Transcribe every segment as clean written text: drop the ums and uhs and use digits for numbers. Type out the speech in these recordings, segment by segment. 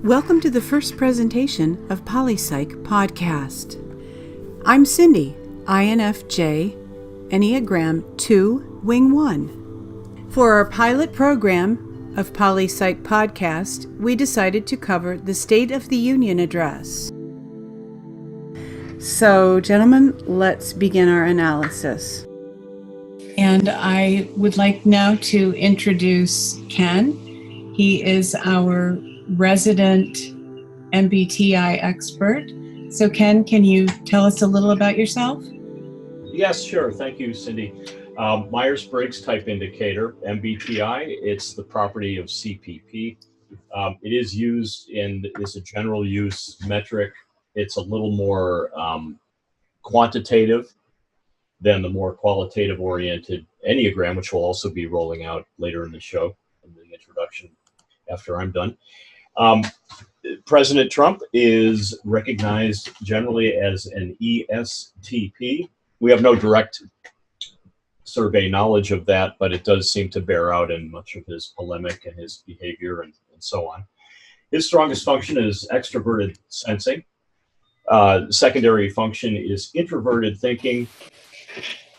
Welcome to the first presentation of Poli-Psych podcast. I'm Cindy, INFJ, Enneagram 2, Wing 1. For our pilot program of Poli-Psych podcast, we decided to cover the State of the Union address. So, gentlemen, let's begin our analysis. And I would like now to introduce Ken. He is our resident MBTI expert. So Ken, can you tell us a little about yourself? Yes, sure. Thank you, Cindy. Myers-Briggs type indicator, MBTI, it's the property of CPP. It is used is a general use metric. It's a little more quantitative than the more qualitative oriented Enneagram, which we'll also be rolling out later in the show in the introduction after I'm done. President Trump is recognized generally as an ESTP. We have no direct survey knowledge of that, but it does seem to bear out in much of his polemic and his behavior and so on. His strongest function is extroverted sensing. Secondary function is introverted thinking,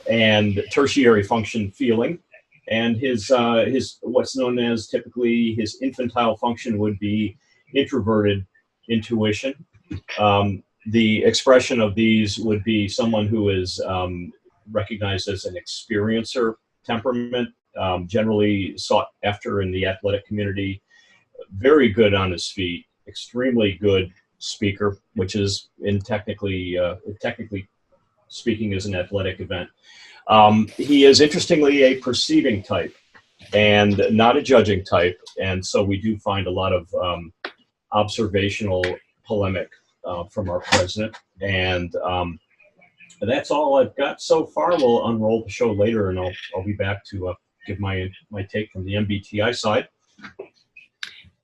and tertiary function feeling. And his what's known as typically his infantile function would be introverted intuition. The expression of these would be someone who is recognized as an experiencer temperament, generally sought after in the athletic community, very good on his feet, extremely good speaker, which is technically speaking is an athletic event. He is interestingly a perceiving type and not a judging type. And so we do find a lot of observational polemic from our president. And that's all I've got so far. We'll unroll the show later, and I'll be back to give my take from the MBTI side.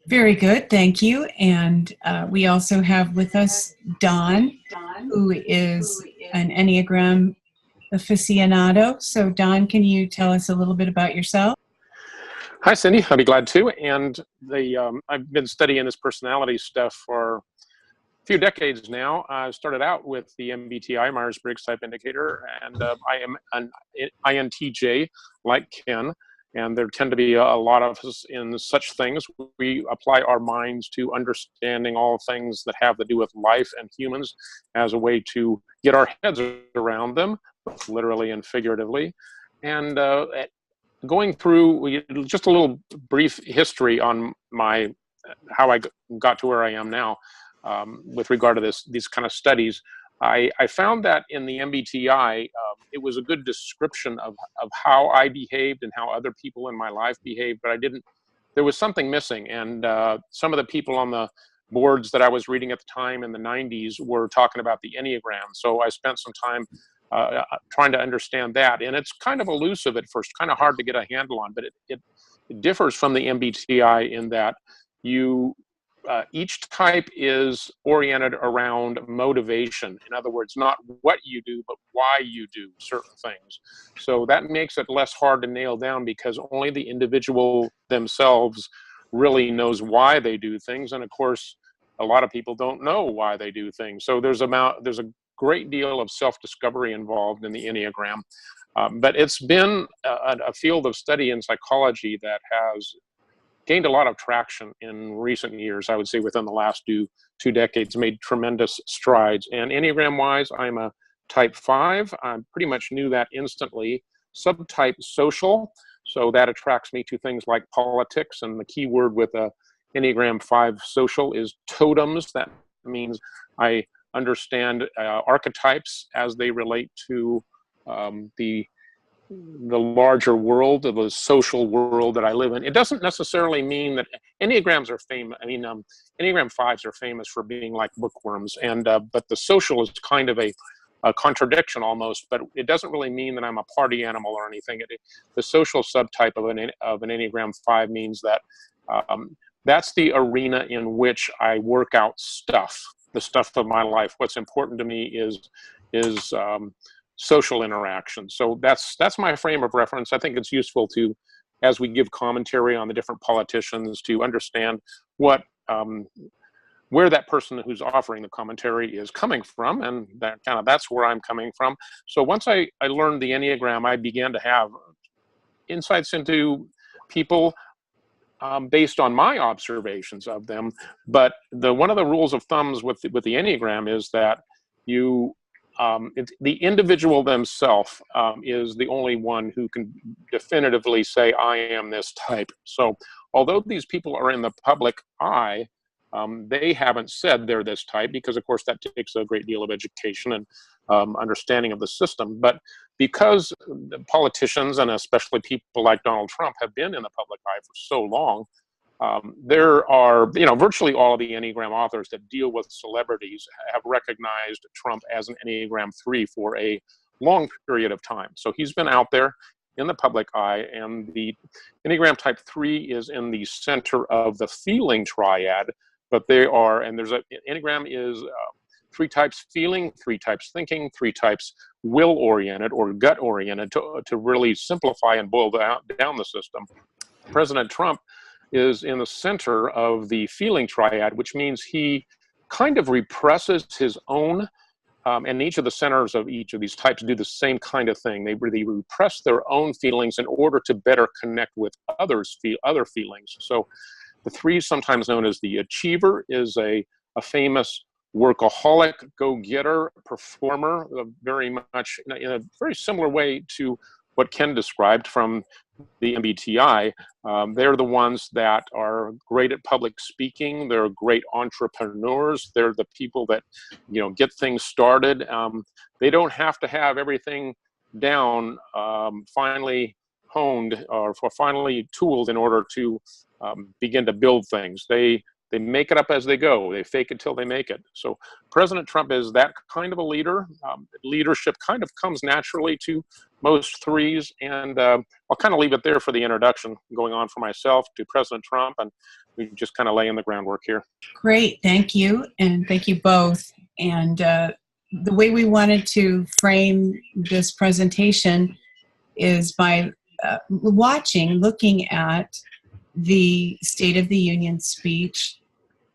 Very good, thank you. And we also have with us Don, who is an Enneagram aficionado. So Don, can you tell us a little bit about yourself? Hi, Cindy. I'd be glad to. And I've been studying this personality stuff for a few decades now. I started out with the MBTI, Myers-Briggs type indicator, and I am an INTJ, like Ken. And there tend to be a lot of us in such things. We apply our minds to understanding all things that have to do with life and humans as a way to get our heads around them, both literally and figuratively. And going through just a little brief history on how I got to where I am now with regard to these kind of studies. I found that in the MBTI, it was a good description of how I behaved and how other people in my life behaved, but there was something missing. And some of the people on the boards that I was reading at the time in the 90s were talking about the Enneagram. So I spent some time trying to understand that. And it's kind of elusive at first, kind of hard to get a handle on, but it differs from the MBTI in that each type is oriented around motivation. In other words, not what you do, but why you do certain things. So that makes it less hard to nail down because only the individual themselves really knows why they do things. And of course, a lot of people don't know why they do things. So there's a great deal of self-discovery involved in the Enneagram. But it's been a field of study in psychology that has gained a lot of traction in recent years. I would say within the last two decades, made tremendous strides. And Enneagram-wise, I'm a type 5. I pretty much knew that instantly. Subtype social, so that attracts me to things like politics. And the key word with a Enneagram 5 social is totems. That means I understand archetypes as they relate to the larger world, of the social world that I live in. It doesn't necessarily mean that Enneagrams are famous. I mean, Enneagram 5s are famous for being like bookworms, and but the social is kind of a contradiction almost. But it doesn't really mean that I'm a party animal or anything. The social subtype of an Enneagram 5 means that that's the arena in which I work out the stuff of my life. What's important to me is social interaction. So that's my frame of reference. I think it's useful to, as we give commentary on the different politicians, to understand what where that person who's offering the commentary is coming from, and that's where I'm coming from. So once I learned the Enneagram, I began to have insights into people based on my observations of them. But one of the rules of thumbs with the Enneagram is that the individual themselves is the only one who can definitively say, I am this type. So although these people are in the public eye, they haven't said they're this type, because of course that takes a great deal of education and understanding of the system. But because politicians, and especially people like Donald Trump, have been in the public eye for so long, there are, virtually all of the Enneagram authors that deal with celebrities have recognized Trump as an Enneagram 3 for a long period of time. So he's been out there in the public eye, and the Enneagram type 3 is in the center of the feeling triad. But Enneagram is 3 types feeling, 3 types thinking, 3 types will-oriented or gut-oriented, to really simplify and boil down the system. President Trump is in the center of the feeling triad, which means he kind of represses his own, and each of the centers of each of these types do the same kind of thing. They repress their own feelings in order to better connect with other feelings. So the 3, sometimes known as the achiever, is a famous workaholic, go-getter, performer, very much in a very similar way to what Ken described from the MBTI. They're the ones that are great at public speaking. They're great entrepreneurs. They're the people that, get things started. They don't have to have everything down, finally honed, or finally tooled in order to begin to build things. They make it up as they go. They fake it till they make it. So President Trump is that kind of a leader. Leadership kind of comes naturally to most 3s. And I'll kind of leave it there for the introduction, going on for myself to President Trump, and we can just kind of lay in the groundwork here. Great, thank you, and thank you both. And the way we wanted to frame this presentation is by looking at the State of the Union speech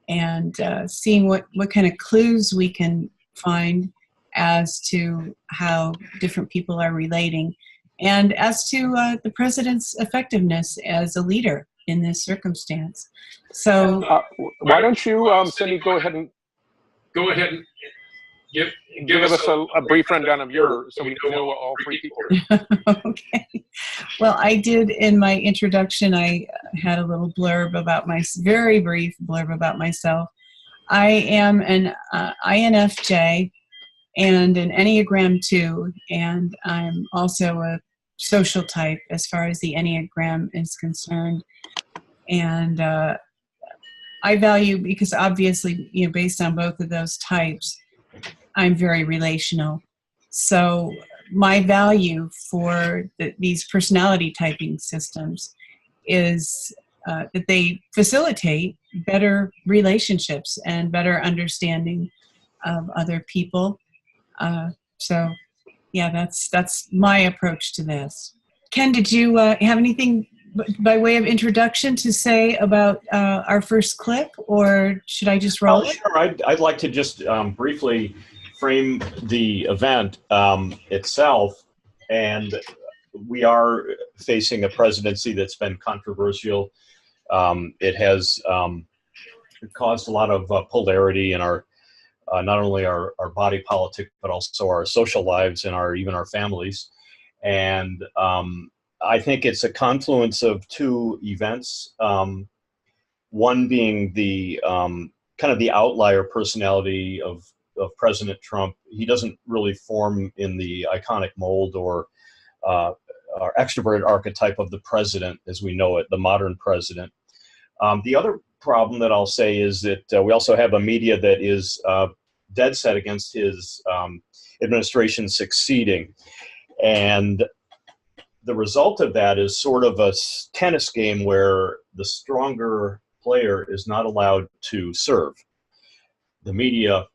and seeing what kind of clues we can find as to how different people are relating, and as to the president's effectiveness as a leader in this circumstance. So why don't you, Cindy, go ahead and give us a brief rundown of yours, so we know all 3 people. Okay. Well, I did in my introduction, I had a little very brief blurb about myself. I am an INFJ and an Enneagram 2, and I'm also a social type as far as the Enneagram is concerned. And I value, because obviously, based on both of those types, I'm very relational. So my value for these personality typing systems is that they facilitate better relationships and better understanding of other people. So yeah, that's my approach to this. Ken, did you have anything by way of introduction to say about our first clip, or should I just roll? Sure. I'd like to just briefly frame the event itself. And we are facing a presidency that's been controversial. It has caused a lot of polarity in our not only our body politic, but also our social lives and even our families. And I think it's a confluence of 2 events. One being the kind of the outlier personality of President Trump. He doesn't really form in the iconic mold or our extroverted archetype of the president as we know it, the modern president. The other problem that I'll say is that we also have a media that is dead set against his administration succeeding. And the result of that is sort of a tennis game where the stronger player is not allowed to serve. The media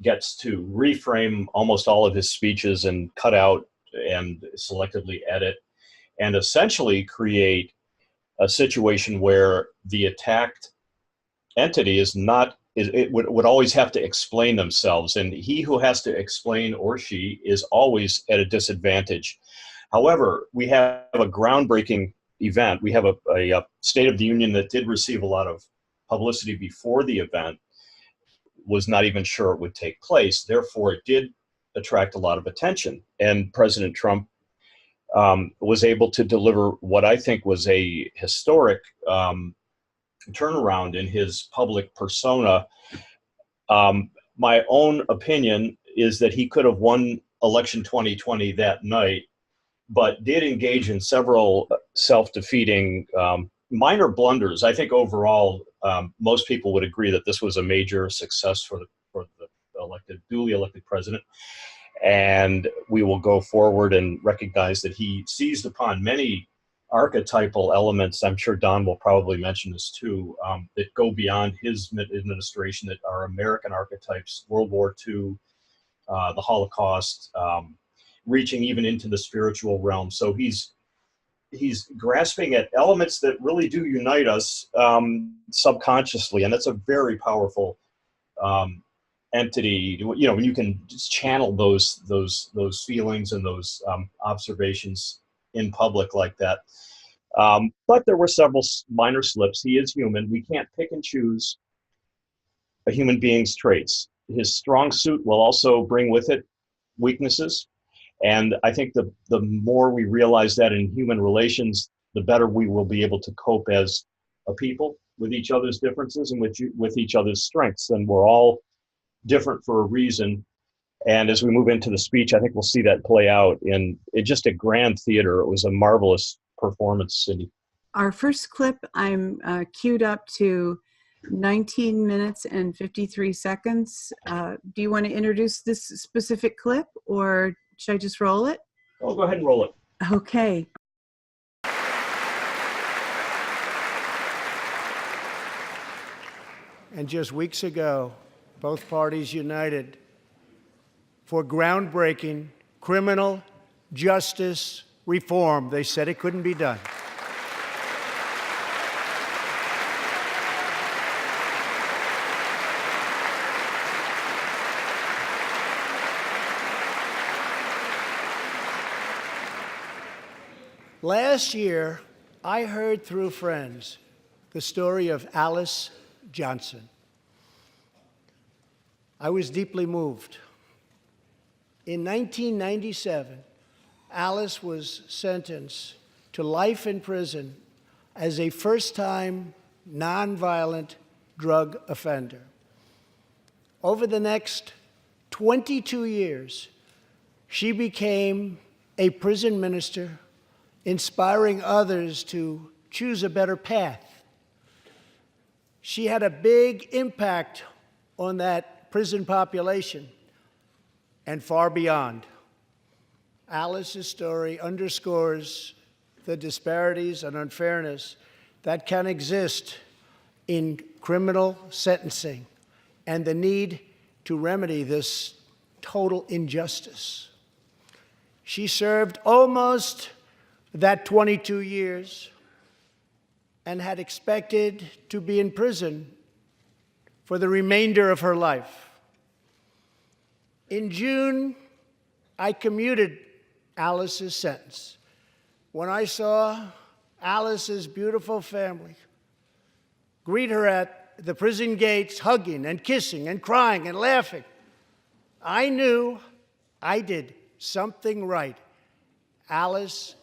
gets to reframe almost all of his speeches and cut out and selectively edit, and essentially create a situation where the attacked entity is not would always have to explain themselves, and he who has to explain, or she, is always at a disadvantage. However, we have a groundbreaking event. We have a State of the Union that did receive a lot of publicity before the event, was not even sure it would take place. Therefore, it did attract a lot of attention. And President Trump was able to deliver what I think was a historic turnaround in his public persona. My own opinion is that he could have won election 2020 that night, but did engage in several self-defeating minor blunders. I think overall, most people would agree that this was a major success for the duly elected president. And we will go forward and recognize that he seized upon many archetypal elements. I'm sure Don will probably mention this too, that go beyond his administration, that are American archetypes: World War II, the Holocaust, reaching even into the spiritual realm. So he's grasping at elements that really do unite us subconsciously, and that's a very powerful entity. You know, when you can just channel those feelings and those observations in public like that. But there were several minor slips. He is human. We can't pick and choose a human being's traits. His strong suit will also bring with it weaknesses. And I think the more we realize that in human relations, the better we will be able to cope as a people with each other's differences and with each other's strengths. And we're all different for a reason. And as we move into the speech, I think we'll see that play out in just a grand theater. It was a marvelous performance, Cindy. Our first clip, I'm queued up to 19 minutes and 53 seconds. Do you want to introduce this specific clip, or should I just roll it? Oh, go ahead and roll it. Okay. And just weeks ago, both parties united for groundbreaking criminal justice reform. They said it couldn't be done. Last year, I heard through friends the story of Alice Johnson. I was deeply moved. In 1997, Alice was sentenced to life in prison as a first-time nonviolent drug offender. Over the next 22 years, she became a prison minister, inspiring others to choose a better path. She had a big impact on that prison population and far beyond. Alice's story underscores the disparities and unfairness that can exist in criminal sentencing and the need to remedy this total injustice. She served almost that 22 years and had expected to be in prison for the remainder of her life. In June, I commuted Alice's sentence. When I saw Alice's beautiful family greet her at the prison gates, hugging and kissing and crying and laughing, I knew I did something right. Alice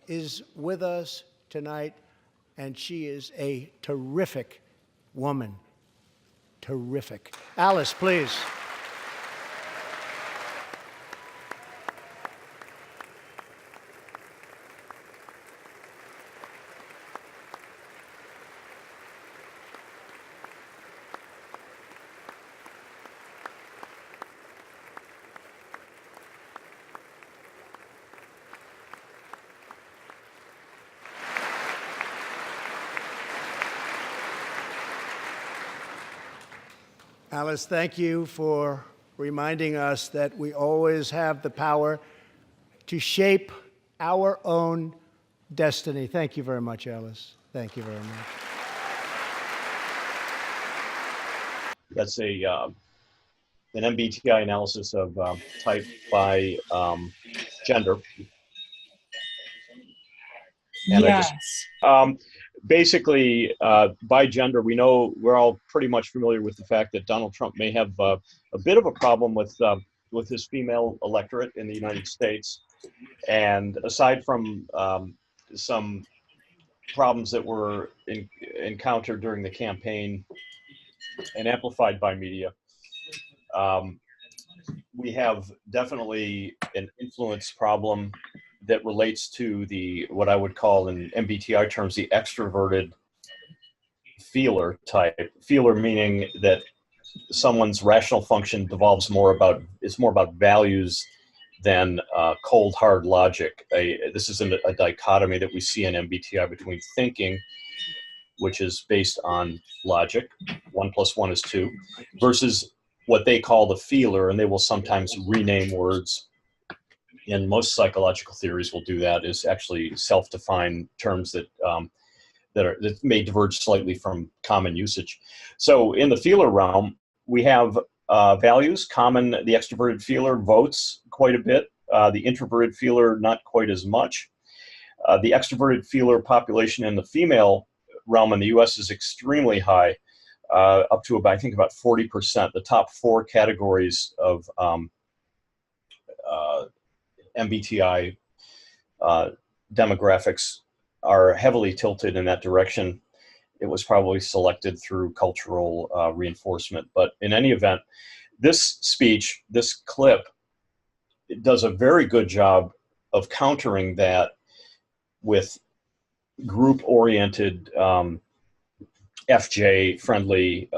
is with us tonight, and she is a terrific woman. Terrific. Alice, please. Alice, thank you for reminding us that we always have the power to shape our own destiny. Thank you very much, Alice. Thank you very much. That's an MBTI analysis of type by gender. And Yes. basically, by gender, we know we're all pretty much familiar with the fact that Donald Trump may have a bit of a problem with his female electorate in the United States. And aside from some problems that were encountered during the campaign and amplified by media, we have definitely an influence problem that relates to what I would call in MBTI terms, the extroverted feeler type. Feeler meaning that someone's rational function is more about values than cold, hard logic. This is a dichotomy that we see in MBTI between thinking, which is based on logic, 1 + 1 is 2, versus what they call the feeler, and they will sometimes rename words. And most psychological theories will do that, is actually self-define terms that may diverge slightly from common usage. So in the feeler realm, we have values. Common, the extroverted feeler votes quite a bit. The introverted feeler, not quite as much. The extroverted feeler population in the female realm in the U.S. is extremely high, up to about 40%. The top 4 categories of MBTI demographics are heavily tilted in that direction. It was probably selected through cultural reinforcement. But in any event, this clip, it does a very good job of countering that with group-oriented, FJ-friendly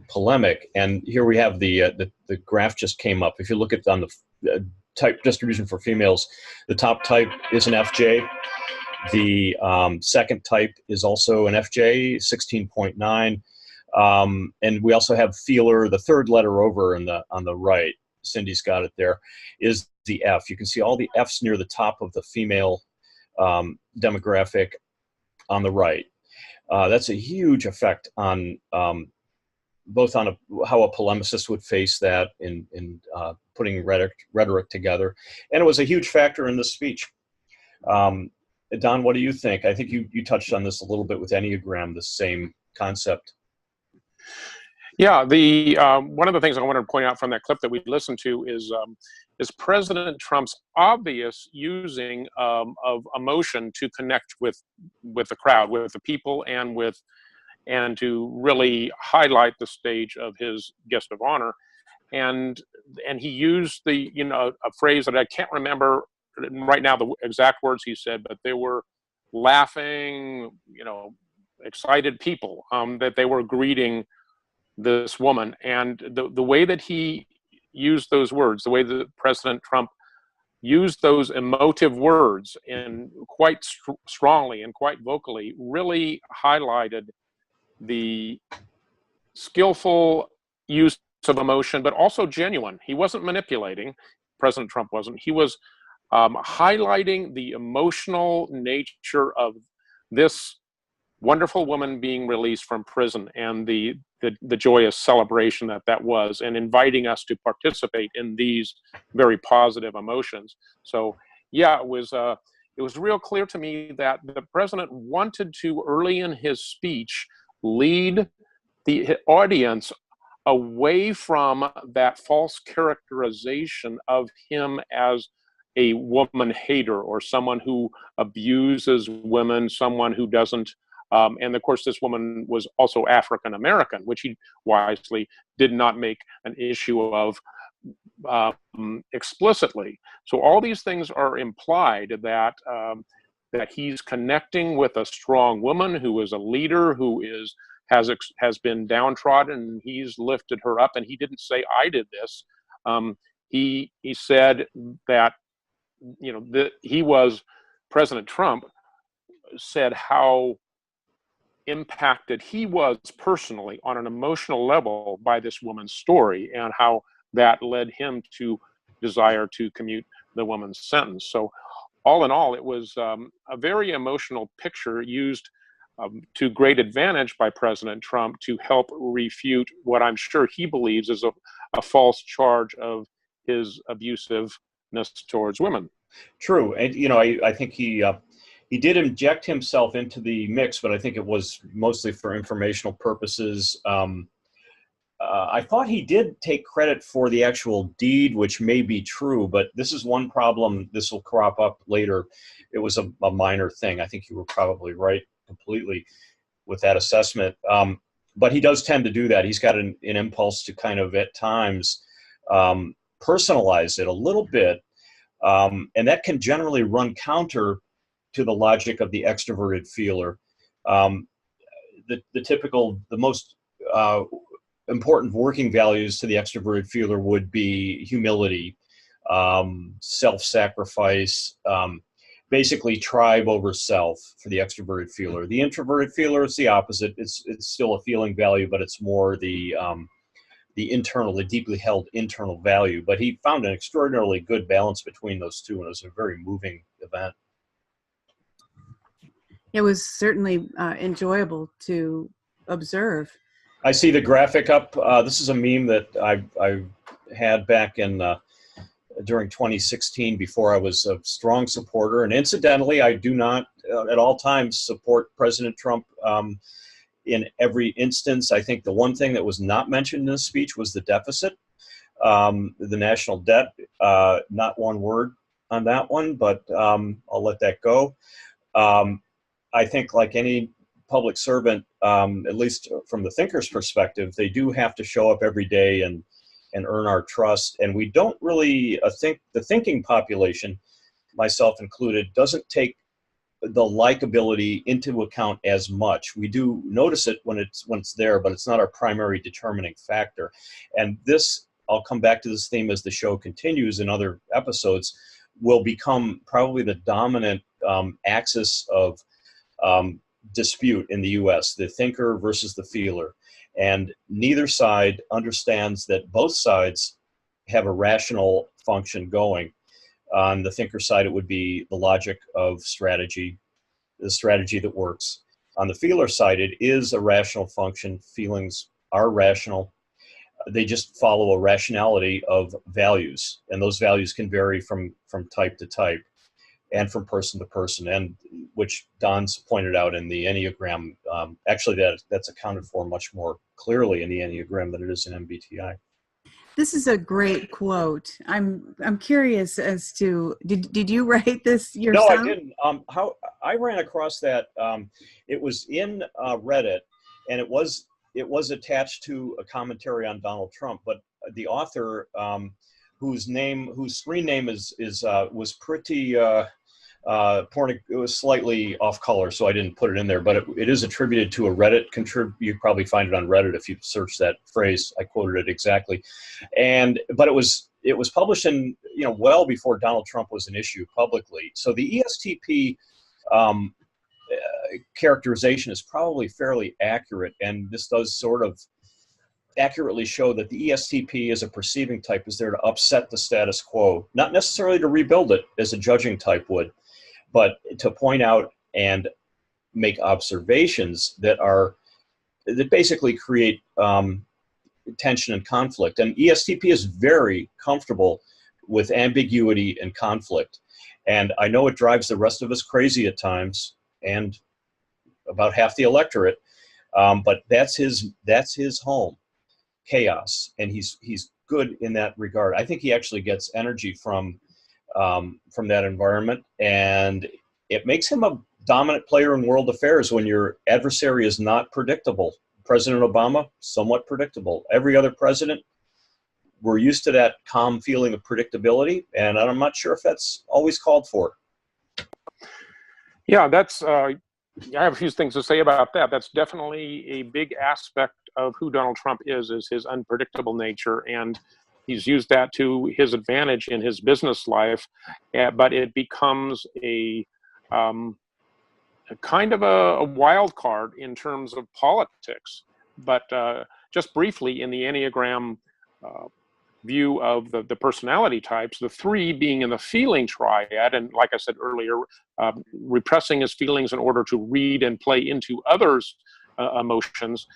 polemic. And here we have the graph just came up. If you look at on the type distribution for females, the top type is an FJ. The second type is also an FJ, 16.9. And we also have feeler, the third letter over on the right. Cindy's got it there, is the F. You can see all the Fs near the top of the female demographic on the right. That's a huge effect on both on how a polemicist would face that in putting rhetoric together. And it was a huge factor in this speech. Don, what do you think? I think you touched on this a little bit with Enneagram, the same concept. Yeah, one of the things I wanted to point out from that clip that we listened to is President Trump's obvious using of emotion to connect with the crowd, with the people, and to really highlight the stage of his guest of honor. And he used a phrase that I can't remember right now the exact words he said, but they were laughing, excited people, that they were greeting this woman. And the way that he used those words, the way that President Trump used those emotive words and quite strongly and quite vocally, really highlighted the skillful use of emotion, but also genuine. He wasn't manipulating. President Trump wasn't. He was highlighting the emotional nature of this wonderful woman being released from prison and the joyous celebration that was, and inviting us to participate in these very positive emotions. So yeah, it was real clear to me that the president wanted to, early in his speech, lead the audience away from that false characterization of him as a woman hater or someone who abuses women, someone who doesn't. And of course, this woman was also African American, which he wisely did not make an issue of explicitly. So all these things are implied that he's connecting with a strong woman who is a leader, who has been downtrodden, and he's lifted her up. And he didn't say, "I did this." He said that President Trump said how impacted he was personally on an emotional level by this woman's story, and how that led him to desire to commute the woman's sentence. So all in all, it was a very emotional picture used to great advantage by President Trump to help refute what I'm sure he believes is a false charge of his abusiveness towards women. True, and I think he did inject himself into the mix, but I think it was mostly for informational purposes. I thought he did take credit for the actual deed, which may be true, but this is one problem. This will crop up later. It was a minor thing. I think you were probably right completely with that assessment. But he does tend to do that. He's got an impulse to kind of at times personalize it a little bit. And that can generally run counter to the logic of the extroverted feeler. The most important working values to the extroverted feeler would be humility, self-sacrifice, basically tribe over self for the extroverted feeler. The introverted feeler is the opposite. It's still a feeling value, but it's more the internal, the deeply held internal value. But he found an extraordinarily good balance between those two, and it was a very moving event. It was certainly enjoyable to observe. I see the graphic up. This is a meme that I had back in during 2016 before I was a strong supporter. And incidentally, I do not at all times support President Trump in every instance. I think the one thing that was not mentioned in this speech was the deficit, the national debt. Not one word on that one, but I'll let that go. I think like any public servant, at least from the thinker's perspective, they do have to show up every day and earn our trust. And we don't really think the thinking population, myself included, doesn't take the likability into account as much. We do notice it when it's there, but it's not our primary determining factor. And this, I'll come back to this theme as the show continues in other episodes, will become probably the dominant axis of dispute in the U.S., the thinker versus the feeler. And neither side understands that both sides have a rational function going. On the thinker side, it would be the logic of strategy, the strategy that works. On the feeler side, it is a rational function. Feelings are rational. They just follow a rationality of values, and those values can vary from type to type and from person to person, and which Don's pointed out in the Enneagram. Actually, that's accounted for much more clearly in the Enneagram than it is in MBTI. This is a great quote. I'm curious as to, did you write this yourself? No, I didn't. How I ran across that, it was in Reddit, and it was attached to a commentary on Donald Trump, but the author, whose screen name was pretty it was slightly off color, so I didn't put it in there, but it is attributed to a Reddit you probably find it on Reddit if you search that phrase. I quoted it exactly. But it was published in, well before Donald Trump was an issue publicly. So the ESTP characterization is probably fairly accurate, and this does sort of accurately show that the ESTP as a perceiving type is there to upset the status quo, not necessarily to rebuild it as a judging type would, but to point out and make observations that basically create tension and conflict. And ESTP is very comfortable with ambiguity and conflict. And I know it drives the rest of us crazy at times, and about half the electorate, but that's his home. Chaos, and he's good in that regard. I think he actually gets energy from that environment, and it makes him a dominant player in world affairs when your adversary is not predictable. President Obama, somewhat predictable. Every other president, we're used to that calm feeling of predictability, and I'm not sure if that's always called for. Yeah, that's I have a few things to say about that. That's definitely a big aspect of who Donald Trump is his unpredictable nature, and he's used that to his advantage in his business life, but it becomes a kind of a wild card in terms of politics. But just briefly, in the Enneagram view of the personality types, the 3 being in the feeling triad, and like I said earlier, repressing his feelings in order to read and play into others' emotions.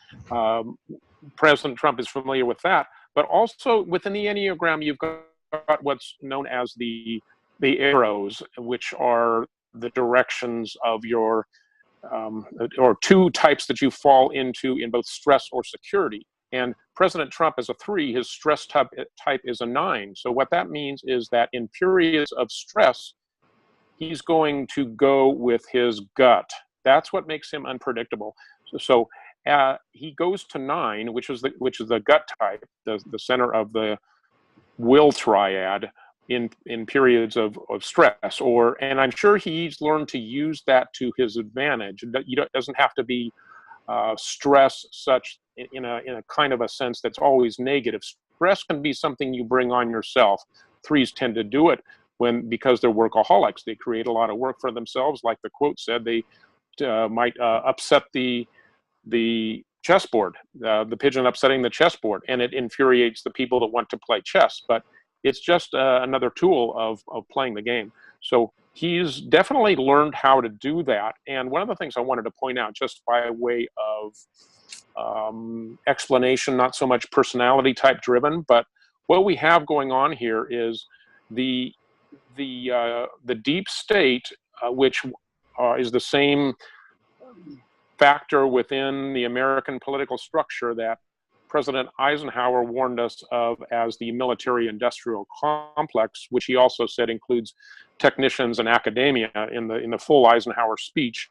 President Trump is familiar with that, but also within the Enneagram, you've got what's known as the arrows, which are the directions of your or 2 types that you fall into in both stress or security. And President Trump is a 3, his stress type is a 9. So what that means is that in periods of stress, he's going to go with his gut. That's what makes him unpredictable. So he goes to 9, which is the gut type, the center of the will triad in periods of stress. And I'm sure he's learned to use that to his advantage. It doesn't have to be stress such in a kind of a sense that's always negative. Stress can be something you bring on yourself. 3s tend to do it because they're workaholics. They create a lot of work for themselves. Like the quote said, they might upset the chessboard, the pigeon upsetting the chessboard, and it infuriates the people that want to play chess. But it's just another tool of playing the game. So he's definitely learned how to do that. And one of the things I wanted to point out, just by way of explanation, not so much personality type driven, but what we have going on here is the deep state, which is the same factor within the American political structure that President Eisenhower warned us of as the military-industrial complex, which he also said includes technicians and academia in the full Eisenhower speech.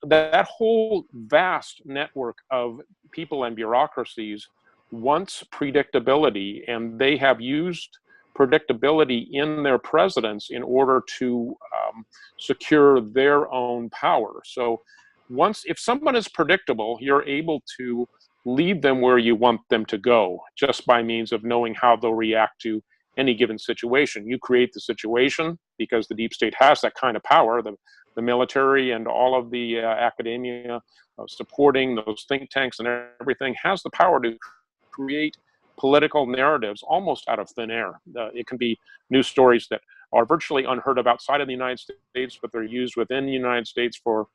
That whole vast network of people and bureaucracies wants predictability, and they have used predictability in their presidents in order to secure their own power. So if someone is predictable, you're able to lead them where you want them to go just by means of knowing how they'll react to any given situation. You create the situation because the deep state has that kind of power. The military and all of the academia supporting those think tanks and everything has the power to create political narratives almost out of thin air. It can be news stories that are virtually unheard of outside of the United States, but they're used within the United States for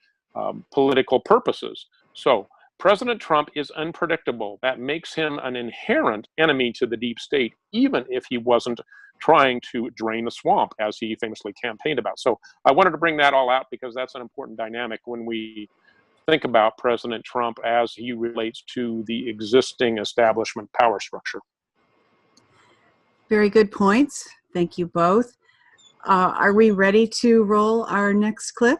political purposes. So President Trump is unpredictable. That makes him an inherent enemy to the deep state, even if he wasn't trying to drain the swamp, as he famously campaigned about. So I wanted to bring that all out because that's an important dynamic when we think about President Trump as he relates to the existing establishment power structure. Very good points. Thank you both. Are we ready to roll our next clip?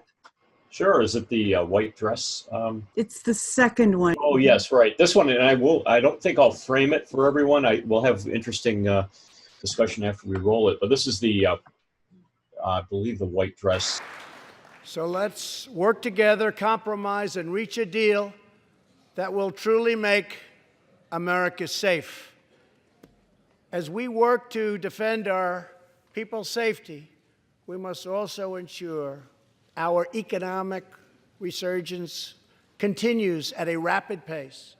Sure. Is it the white dress? It's the second one. Oh, yes, right. This one, and I don't think I'll frame it for everyone. We'll have interesting discussion after we roll it. But this is I believe the white dress. So let's work together, compromise, and reach a deal that will truly make America safe. As we work to defend our people's safety, we must also ensure our economic resurgence continues at a rapid pace.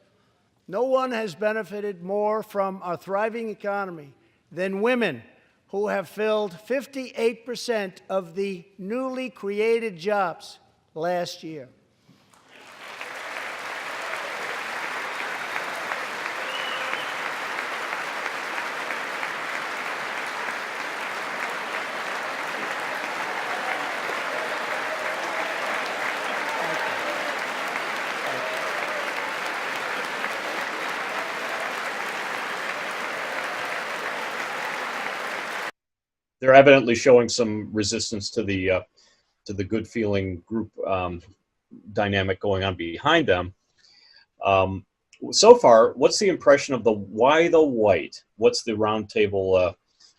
No one has benefited more from our thriving economy than women, who have filled 58% of the newly created jobs last year. They're evidently showing some resistance to the good feeling group dynamic going on behind them. So far, what's the impression of why the white? What's the round table?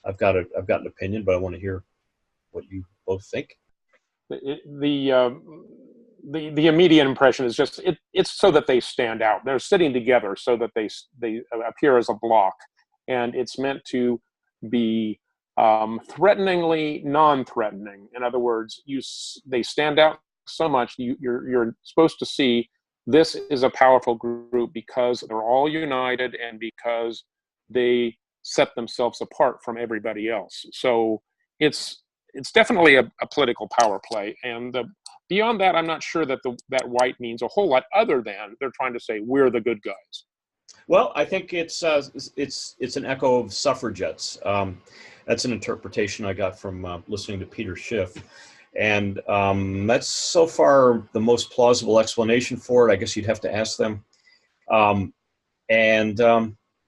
I've got an opinion, but I want to hear what you both think. The immediate impression is just it's so that they stand out. They're sitting together so that they appear as a block, and it's meant to be threateningly non-threatening. In other words, they stand out so much. You're supposed to see this is a powerful group because they're all united and because they set themselves apart from everybody else. So it's definitely a political power play. And beyond that, I'm not sure that that white means a whole lot, other than they're trying to say we're the good guys. Well, I think it's an echo of suffragettes. That's an interpretation I got from listening to Peter Schiff. And that's so far the most plausible explanation for it. I guess you'd have to ask them.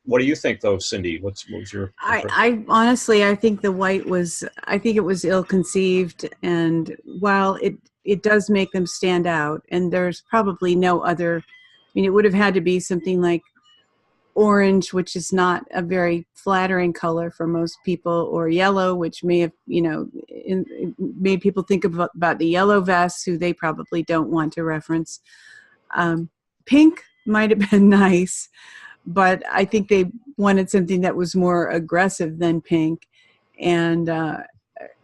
What do you think, though, Cindy? What was your? I honestly, I think the white I think it was ill-conceived. And while it does make them stand out, and there's probably no other, I mean, it would have had to be something like orange, which is not a very flattering color for most people, or yellow, which may have, made people think about the yellow vests, who they probably don't want to reference. Pink might have been nice, but I think they wanted something that was more aggressive than pink. And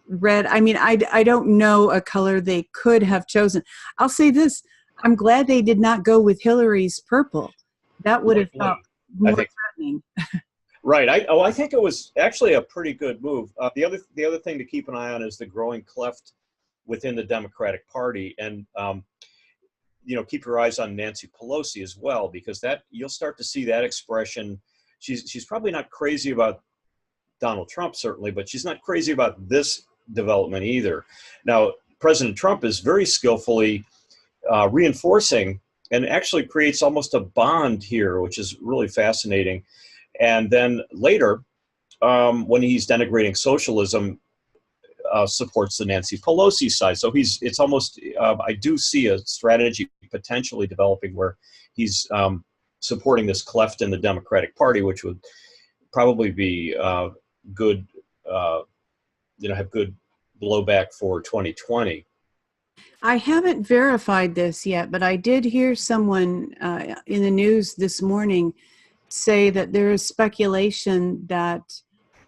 red, I mean, I don't know a color they could have chosen. I'll say this, I'm glad they did not go with Hillary's purple. That would have felt more threatening. Right. I think it was actually a pretty good move. The other thing to keep an eye on is the growing cleft within the Democratic Party, and keep your eyes on Nancy Pelosi as well, because that you'll start to see that expression. She's probably not crazy about Donald Trump, certainly, but she's not crazy about this development either. Now, President Trump is very skillfully reinforcing, and actually creates almost a bond here, which is really fascinating. And then later, when he's denigrating socialism, supports the Nancy Pelosi side. So it's almost, I do see a strategy potentially developing where he's supporting this cleft in the Democratic Party, which would probably be good, have good blowback for 2020. I haven't verified this yet, but I did hear someone in the news this morning say that there is speculation that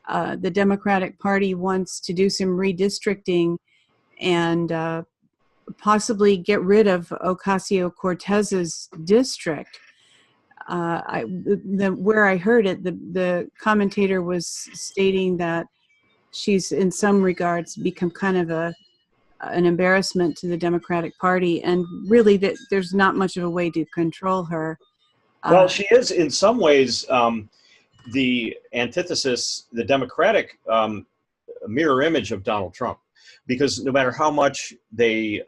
the Democratic Party wants to do some redistricting and possibly get rid of Ocasio-Cortez's district. Where I heard it, the commentator was stating that she's in some regards become kind of an embarrassment to the Democratic Party, and really that there's not much of a way to control her. Well, she is in some ways the antithesis, the Democratic mirror image of Donald Trump, because no matter how much they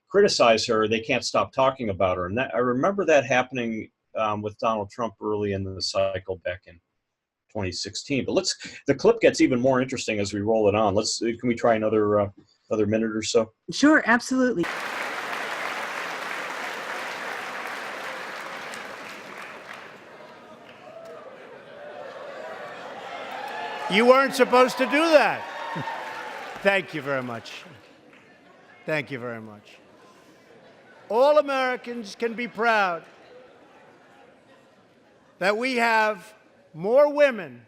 criticize her, they can't stop talking about her. And I remember that happening with Donald Trump early in the cycle back in 2016. But the clip gets even more interesting as we roll it on. Can we try another minute or so? Sure, absolutely. You weren't supposed to do that. Thank you very much. Thank you very much. All Americans can be proud that we have more women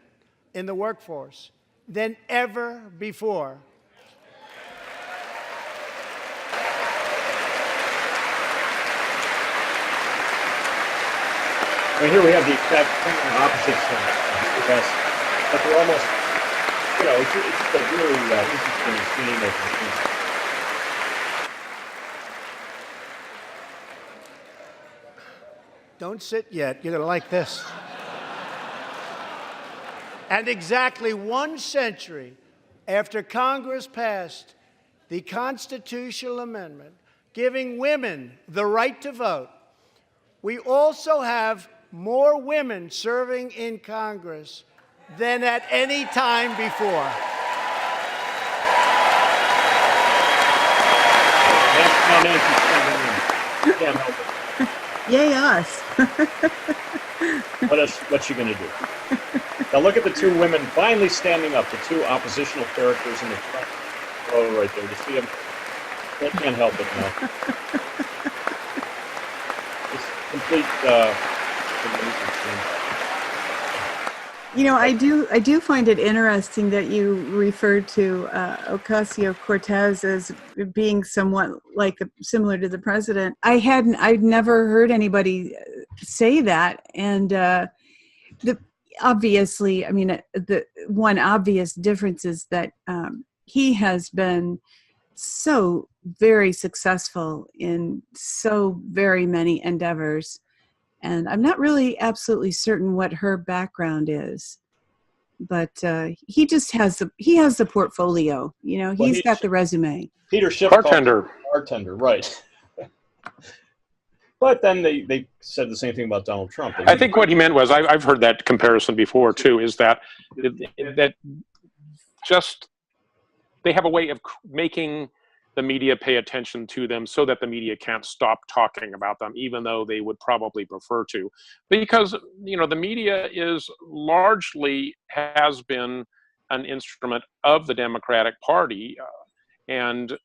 in the workforce than ever before. And here we have the exact opposite side. But they're almost, it's just a really interesting scene of Don't sit yet. You're going to like this. And exactly 1 century after Congress passed the constitutional amendment giving women the right to vote, we also have more women serving in Congress than at any time before. Yay us. What's she going to do? Now look at the two women finally standing up, the two oppositional characters in the front row right there. You see them? They can't help it now. It's complete amazing scene. I do find it interesting that you referred to Ocasio-Cortez as being somewhat similar to the president. I'd never heard anybody say that, and obviously, I mean, the one obvious difference is that he has been so very successful in so very many endeavors. And I'm not really absolutely certain what her background is, but he just has the portfolio. You know, he's got the resume. Peter Schiff Bartender. Bartender, right. But then they said the same thing about Donald Trump. I think what he meant was, I've heard that comparison before too, is that just they have a way of making the media pay attention to them so that the media can't stop talking about them, even though they would probably prefer to. Because, you know, the media is largely has been an instrument of the Democratic Party, and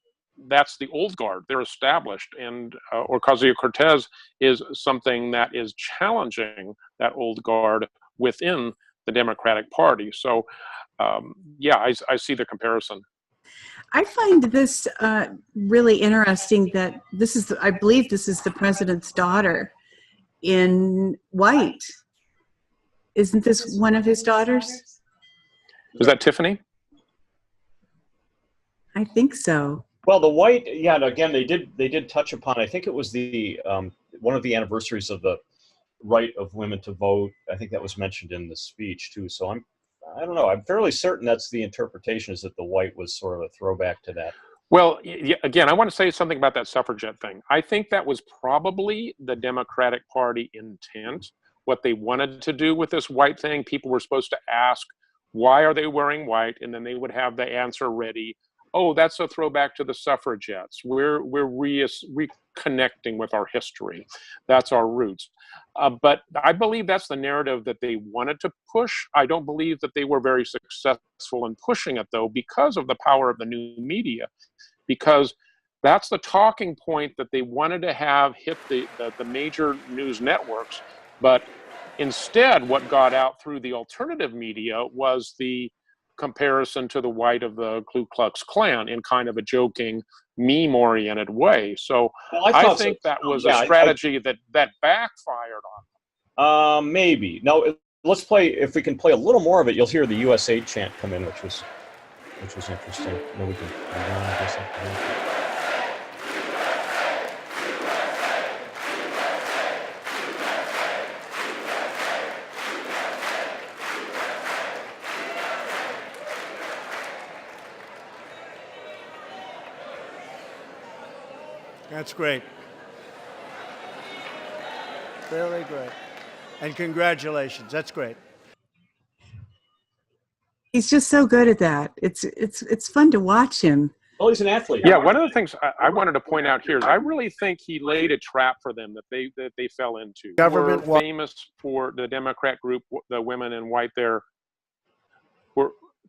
that's the old guard. They're established, and Ocasio-Cortez is something that is challenging that old guard within the Democratic Party. So, yeah, I see the comparison. I find this really interesting that I believe this is the president's daughter in white. Isn't this one of his daughters? Is that Tiffany? I think so. Well, the white, yeah. Again, they did touch upon. I think it was the one of the anniversaries of the right of women to vote. I think that was mentioned in the speech too. So I don't know. I'm fairly certain that's the interpretation, is that the white was sort of a throwback to that. Well, again, I want to say something about that suffragette thing. I think that was probably the Democratic Party intent, what they wanted to do with this white thing. People were supposed to ask, why are they wearing white? And then they would have the answer ready. Oh, that's a throwback to the suffragettes. We're reconnecting with our history. That's our roots. But I believe that's the narrative that they wanted to push. I don't believe that they were very successful in pushing it, though, because of the power of the new media, because that's the talking point that they wanted to have hit the major news networks. But instead, what got out through the alternative media was the comparison to the white of the Ku Klux Klan in kind of a joking, meme-oriented way. So I think that was a strategy that backfired on them. Maybe. Now, let's play, if we can play a little more of it, you'll hear the USA chant come in, which was interesting. No, we can. That's great. Really great. And congratulations. That's great. He's just so good at that. It's fun to watch him. Well, he's an athlete. Yeah, one of the things I wanted to point out here is I really think he laid a trap for them that they fell into. Government were famous for the Democrat group, the women in white there.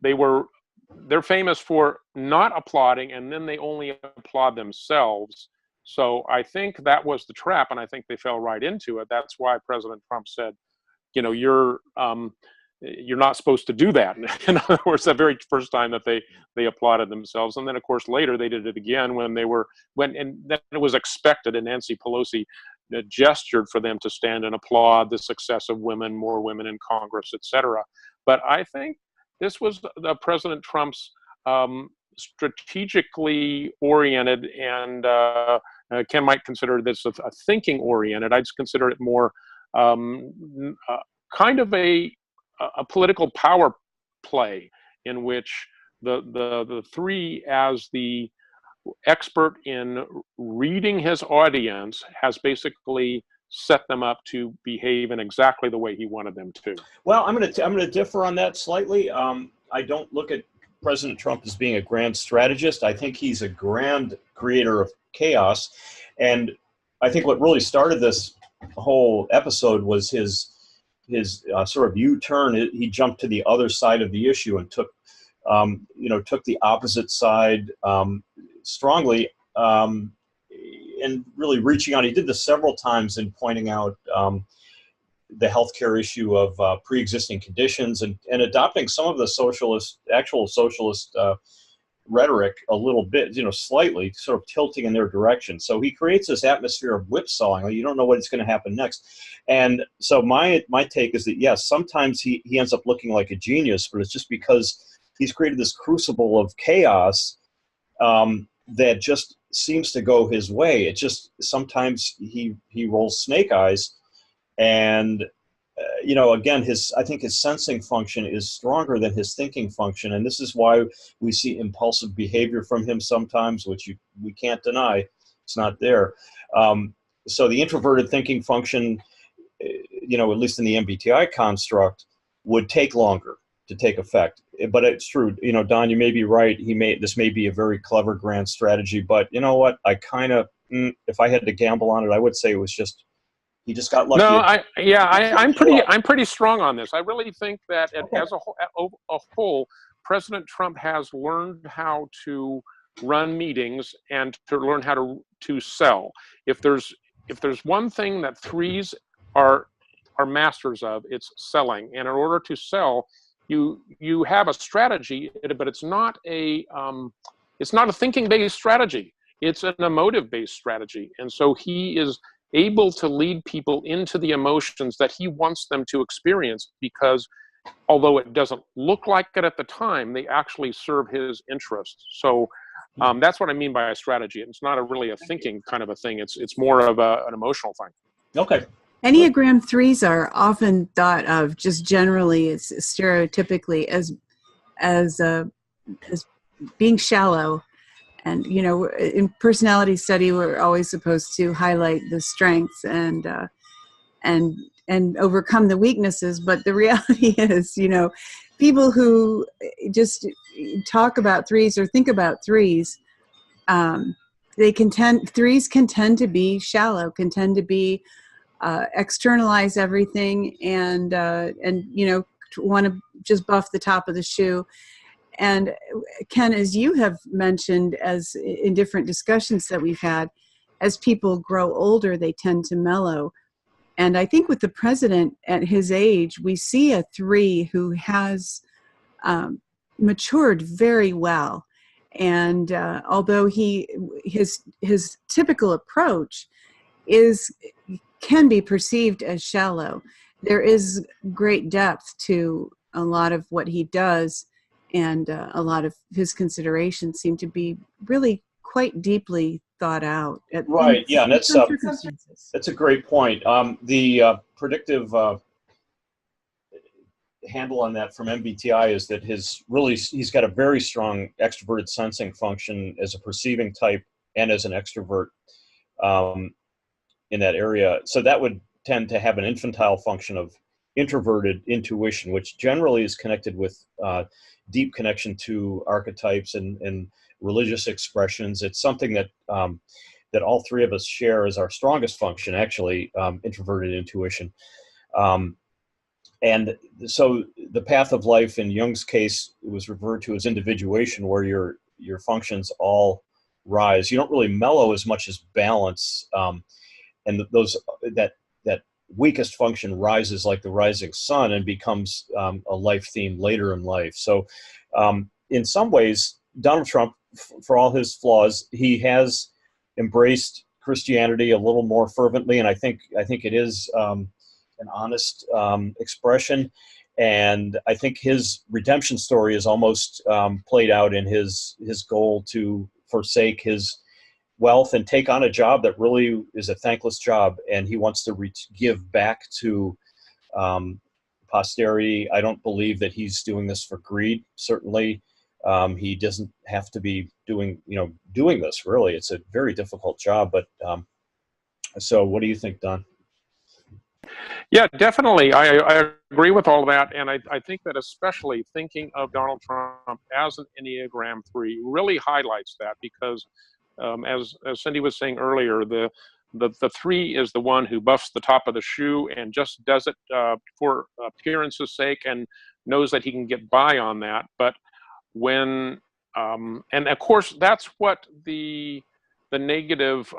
They're famous for not applauding, and then they only applaud themselves. So I think that was the trap, and I think they fell right into it. That's why President Trump said, you know, you're not supposed to do that. In other words, the very first time that they applauded themselves, and then of course later they did it again and then it was expected, and Nancy Pelosi gestured for them to stand and applaud the success of women, more women in Congress, etc. But I think this was President Trump's strategically oriented, and Ken might consider this a thinking oriented. I'd consider it more kind of a political power play, in which the three, as the expert in reading his audience, has basically set them up to behave in exactly the way he wanted them to. Well, I'm gonna differ on that slightly. I don't look at President Trump as being a grand strategist. I think he's a grand creator of chaos, and I think what really started this whole episode was his sort of U-turn. He jumped to the other side of the issue and took the opposite side strongly, and really reaching out. He did this several times in pointing out the healthcare issue of pre-existing conditions, and adopting some of the actual socialist rhetoric a little bit, slightly sort of tilting in their direction. So he creates this atmosphere of whipsawing. You don't know what's going to happen next. And so my take is that, yes, sometimes he ends up looking like a genius, but it's just because he's created this crucible of chaos that just seems to go his way. It just, sometimes he rolls snake eyes. And again, I think his sensing function is stronger than his thinking function, and this is why we see impulsive behavior from him sometimes, which we can't deny. It's not there. So the introverted thinking function, at least in the MBTI construct, would take longer to take effect. But it's true, Don, you may be right. This may be a very clever grand strategy, but you know what? I kind of, if I had to gamble on it, I would say it was just. He just got lucky. No, I'm pretty strong on this. I really think that as a whole, President Trump has learned how to run meetings and to learn how to sell. If there's one thing that threes are masters of, it's selling. And in order to sell, you have a strategy, but it's not a thinking-based strategy. It's an emotive-based strategy. And so he is able to lead people into the emotions that he wants them to experience, because although it doesn't look like it at the time, they actually serve his interests. So that's what I mean by a strategy. It's not really a thinking kind of a thing. It's more of an emotional thing. Okay. Enneagram 3s are often thought of, just generally, it's stereotypically as being shallow. And, in personality study, we're always supposed to highlight the strengths and overcome the weaknesses. But the reality is, people who just talk about threes or think about threes, threes can tend to be shallow, can tend to be externalize everything and want to just buff the top of the shoe. And Ken, as you have mentioned, as in different discussions that we've had, as people grow older, they tend to mellow. And I think with the president at his age, we see a 3 who has matured very well. And although his typical approach can be perceived as shallow, there is great depth to a lot of what he does. And a lot of his considerations seem to be really quite deeply thought out. Right. Yeah, and that's a great point. The predictive handle on that from MBTI is that he's got a very strong extroverted sensing function as a perceiving type and as an extrovert in that area. So that would tend to have an infantile function of introverted intuition, which generally is connected with deep connection to archetypes and religious expressions. It's something that that all three of us share as our strongest function, actually, introverted intuition. And so the path of life in Jung's case was referred to as individuation, where your functions all rise. You don't really mellow as much as balance, and that weakest function rises like the rising sun and becomes a life theme later in life. So in some ways, Donald Trump, for all his flaws, he has embraced Christianity a little more fervently, and I think it is an honest expression. And I think his redemption story is almost played out in his goal to forsake his wealth and take on a job that really is a thankless job, and he wants to give back to posterity. I don't believe that he's doing this for greed. Certainly, he doesn't have to be doing this. Really, it's a very difficult job. But so, what do you think, Don? Yeah, definitely. I agree with all that, and I think that especially thinking of Donald Trump as an Enneagram 3 really highlights that, because as Cindy was saying earlier, the 3 is the one who buffs the top of the shoe and just does it for appearance's sake and knows that he can get by on that. But when and of course that's what the negative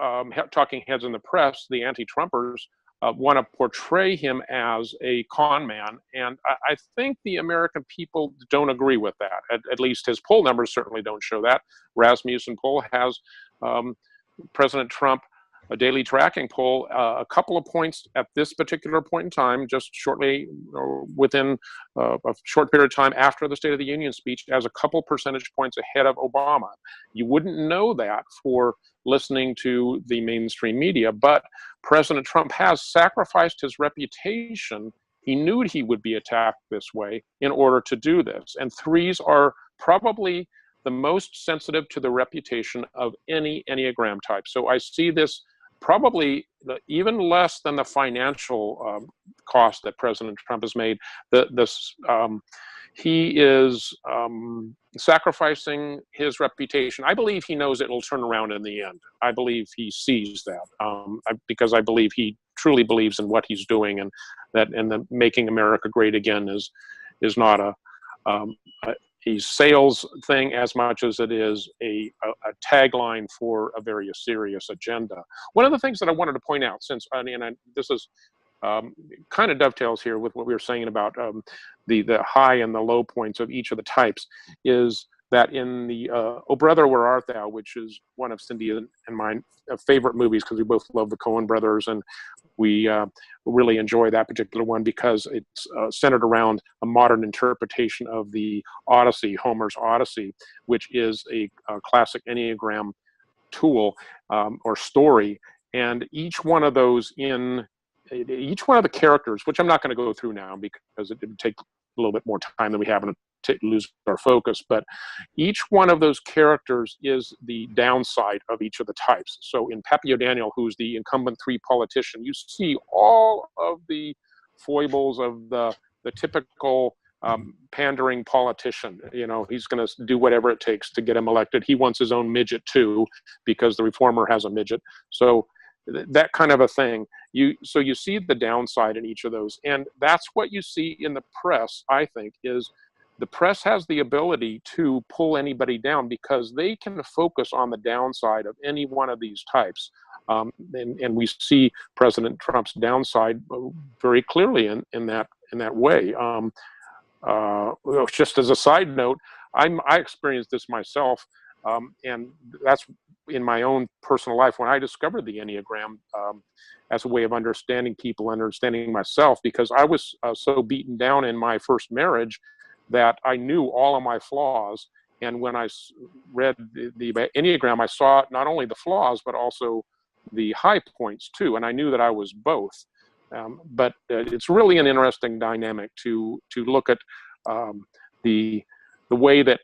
talking heads in the press, the anti-Trumpers, want to portray him as a con man. And I think the American people don't agree with that. At least his poll numbers certainly don't show that. Rasmussen poll has President Trump, a daily tracking poll, a couple of points at this particular point in time, just shortly within a short period of time after the State of the Union speech, as a couple percentage points ahead of Obama. You wouldn't know that for listening to the mainstream media, but President Trump has sacrificed his reputation. He knew he would be attacked this way in order to do this. And threes are probably the most sensitive to the reputation of any Enneagram type. So I see this probably even less than the financial cost that President Trump has made. He is sacrificing his reputation. I believe he knows it will turn around in the end. I believe he sees that because I believe he truly believes in what he's doing, and that the making America great again is not a sales thing as much as it is a tagline for a very serious agenda. One of the things that I wanted to point out, this is kind of dovetails here with what we were saying about the high and the low points of each of the types, is that in the Oh Brother, Where Art Thou, which is one of Cindy and my favorite movies, because we both love the Coen brothers, and we really enjoy that particular one because it's centered around a modern interpretation of the Odyssey, Homer's Odyssey, which is a classic Enneagram tool or story. And each one of the characters, which I'm not going to go through now because it would take a little bit more time than we have and lose our focus, but each one of those characters is the downside of each of the types. So in Papio Daniel, who's the incumbent 3 politician, you see all of the foibles of the typical pandering politician. He's going to do whatever it takes to get him elected. He wants his own midget too, because the reformer has a midget. So that kind of a thing. So you see the downside in each of those. And that's what you see in the press, I think, is the press has the ability to pull anybody down because they can focus on the downside of any one of these types. And we see President Trump's downside very clearly in that way. Just as a side note, I experienced this myself, and that's in my own personal life when I discovered the Enneagram as a way of understanding people, understanding myself, because I was so beaten down in my first marriage that I knew all of my flaws. And when I read the Enneagram, I saw not only the flaws, but also the high points too. And I knew that I was both. But it's really an interesting dynamic to look at the way that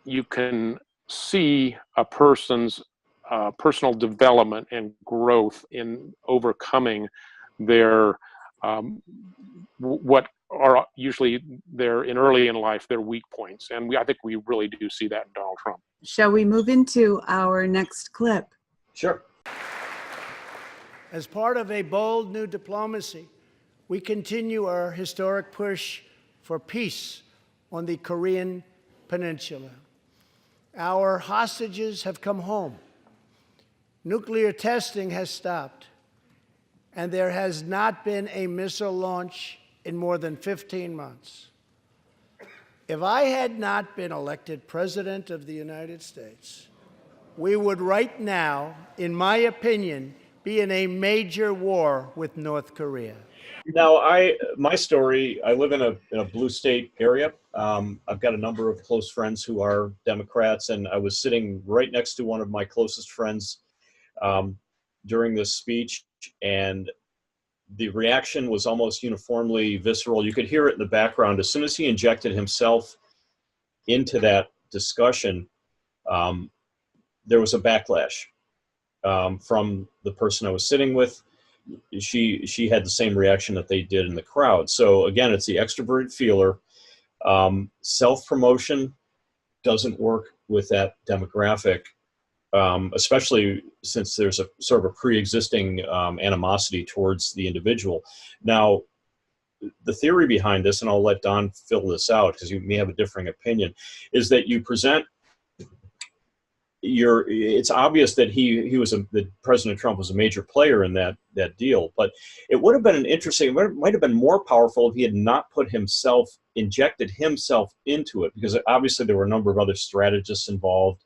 you can see a person's personal development and growth in overcoming their what are usually early in life, their weak points. And I think we really do see that in Donald Trump. Shall we move into our next clip? Sure. As part of a bold new diplomacy, we continue our historic push for peace on the Korean Peninsula. Our hostages have come home. Nuclear testing has stopped, and there has not been a missile launch in more than 15 months. If I had not been elected President of the United States, we would right now, in my opinion, be in a major war with North Korea. Now, my story, I live in a blue state area. I've got a number of close friends who are Democrats, and I was sitting right next to one of my closest friends during this speech, and the reaction was almost uniformly visceral. You could hear it in the background. As soon as he injected himself into that discussion, there was a backlash from the person I was sitting with. She had the same reaction that they did in the crowd. So again, it's the extroverted feeler. Self-promotion doesn't work with that demographic, especially since there's a sort of a pre-existing animosity towards the individual. Now, the theory behind this, and I'll let Don fill this out because you may have a differing opinion, is that you present it's obvious that that President Trump was a major player in that deal. But it would have been it might have been more powerful if he had not injected himself into it, because obviously there were a number of other strategists involved.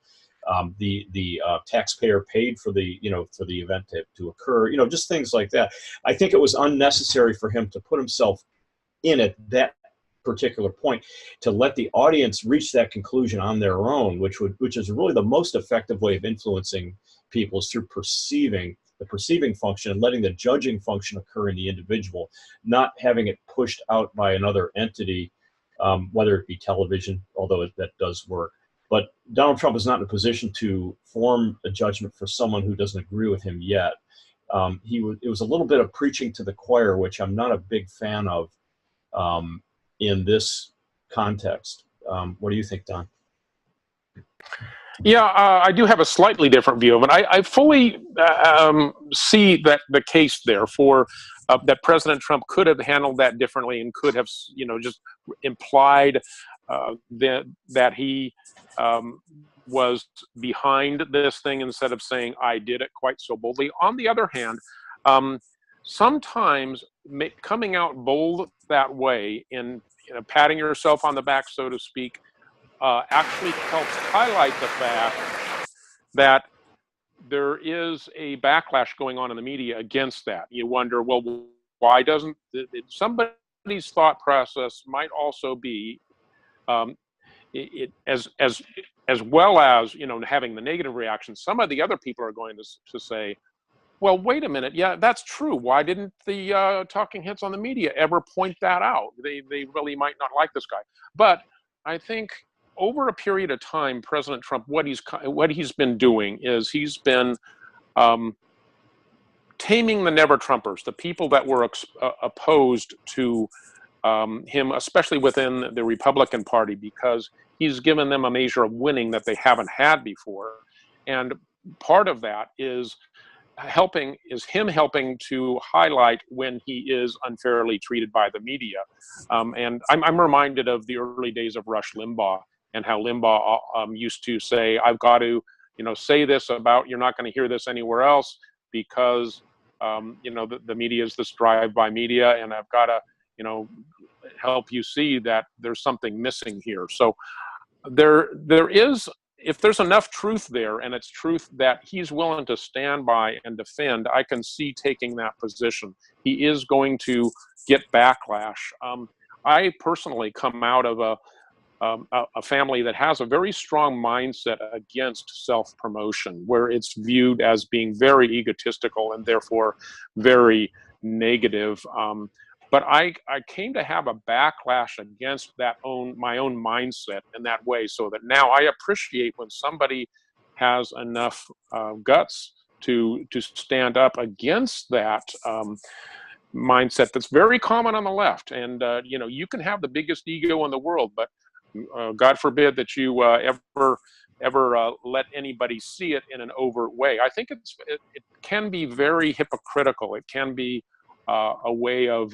The taxpayer paid for the event to occur, just things like that. I think it was unnecessary for him to put himself in at that particular point, to let the audience reach that conclusion on their own, which is really the most effective way of influencing people, is through the perceiving function and letting the judging function occur in the individual, not having it pushed out by another entity, whether it be television, although that does work. But Donald Trump is not in a position to form a judgment for someone who doesn't agree with him yet. It was a little bit of preaching to the choir, which I'm not a big fan of in this context. What do you think, Don? Yeah, I do have a slightly different view of it. I fully see that the case there for that President Trump could have handled that differently and could have, just implied that he was behind this thing instead of saying, I did it, quite so boldly. On the other hand, sometimes coming out bold that way in patting yourself on the back, so to speak, actually helps highlight the fact that there is a backlash going on in the media against that. You wonder, well, why doesn't somebody's thought process might also be as well as having the negative reaction. Some of the other people are going to say, well, wait a minute. Yeah, that's true. Why didn't the talking heads on the media ever point that out? They really might not like this guy. But I think over a period of time, President Trump, what he's been doing is he's been taming the never-Trumpers, the people that were opposed to him, especially within the Republican Party, because he's given them a measure of winning that they haven't had before. And part of that is him helping to highlight when he is unfairly treated by the media. And I'm reminded of the early days of Rush Limbaugh and how Limbaugh used to say, I've got to, say this about, you're not going to hear this anywhere else because, the media is this drive-by media, and I've got to, help you see that there's something missing here. So there is, if there's enough truth there, and it's truth that he's willing to stand by and defend, I can see taking that position. He is going to get backlash. I personally come out of a family that has a very strong mindset against self-promotion, where it's viewed as being very egotistical and therefore very negative. But I came to have a backlash against my own mindset in that way, so that now I appreciate when somebody has enough guts to stand up against that mindset that's very common on the left. And you can have the biggest ego in the world, but God forbid that you ever let anybody see it in an overt way. I think it can be very hypocritical. It can be a way of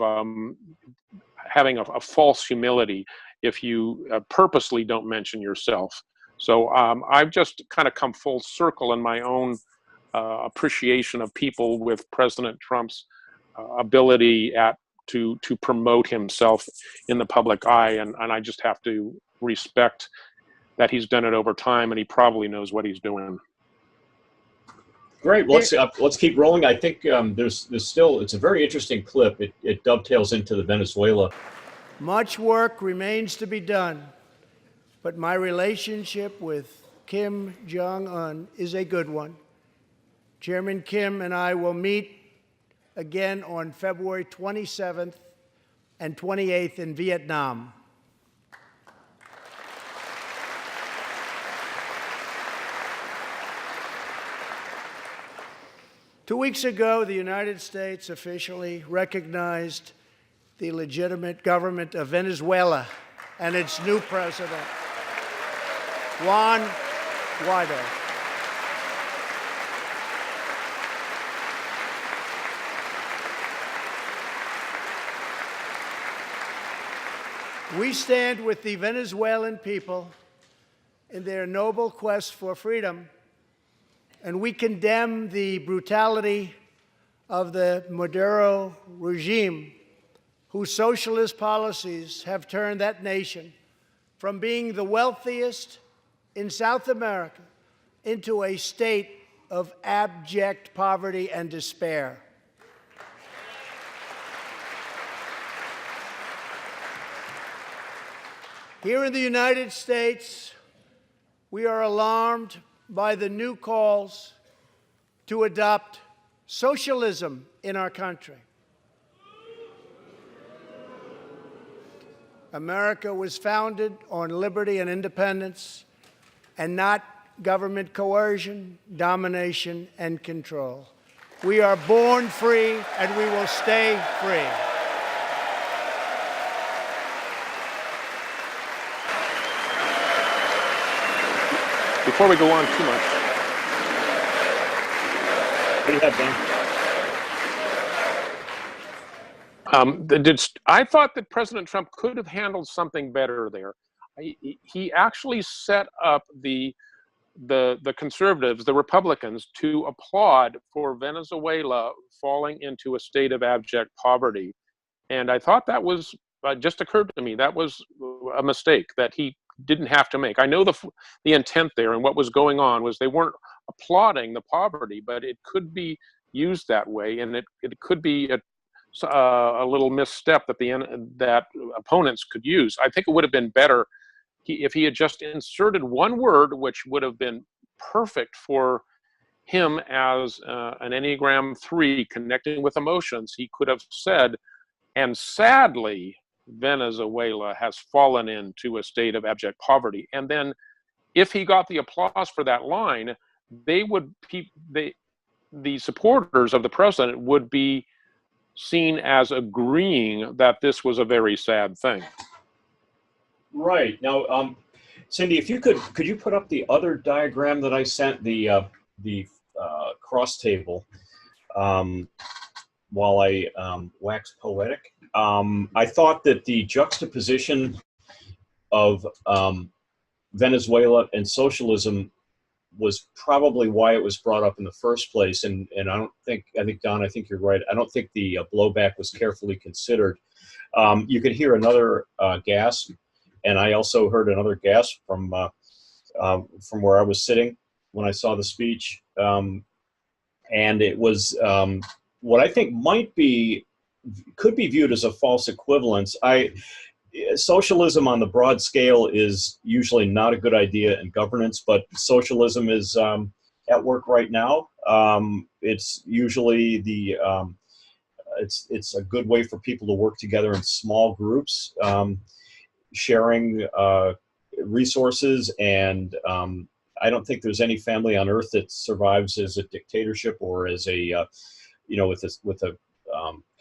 having a false humility if you purposely don't mention yourself. So I've just kind of come full circle in my own appreciation of people with President Trump's ability to promote himself in the public eye, and I just have to respect that he's done it over time, and he probably knows what he's doing. Great. Let's keep rolling. I think there's still, it's a very interesting clip. It dovetails into the Venezuela. Much work remains to be done, but my relationship with Kim Jong-un is a good one. Chairman Kim and I will meet again on February 27th and 28th in Vietnam. Two weeks ago, the United States officially recognized the legitimate government of Venezuela and its new president, Juan Guaido. We stand with the Venezuelan people in their noble quest for freedom and we condemn the brutality of the Maduro regime, whose socialist policies have turned that nation from being the wealthiest in South America into a state of abject poverty and despair. Here in the United States, we are alarmed by the new calls to adopt socialism in our country. America was founded on liberty and independence, and not government coercion, domination, and control. We are born free, and we will stay free. Before we go on too much, What do you have, Dan? I thought that President Trump could have handled something better there. He actually set up the conservatives, the Republicans, to applaud for Venezuela falling into a state of abject poverty. And I thought that was, just occurred to me, that was a mistake that he didn't have to make. I know the intent there, and what was going on was they weren't applauding the poverty, but it could be used that way, and it could be a little misstep that opponents could use. I think it would have been better if he had just inserted one word, which would have been perfect for him as an Enneagram 3, connecting with emotions. He could have said, and sadly, Venezuela has fallen into a state of abject poverty. And then if he got the applause for that line, the supporters of the president would be seen as agreeing that this was a very sad thing. Right. Now, Cindy, if you could you put up the other diagram that I sent, the cross table, while I wax poetic? I thought that the juxtaposition of Venezuela and socialism was probably why it was brought up in the first place. And I think, Don, I think you're right. I don't think the blowback was carefully considered. You could hear another gasp, and I also heard another gasp from where I was sitting when I saw the speech. And it was what I think could be viewed as a false equivalence. Socialism on the broad scale is usually not a good idea in governance, but socialism is at work right now. It's usually it's a good way for people to work together in small groups, sharing resources, and I don't think there's any family on earth that survives as a dictatorship or as a with a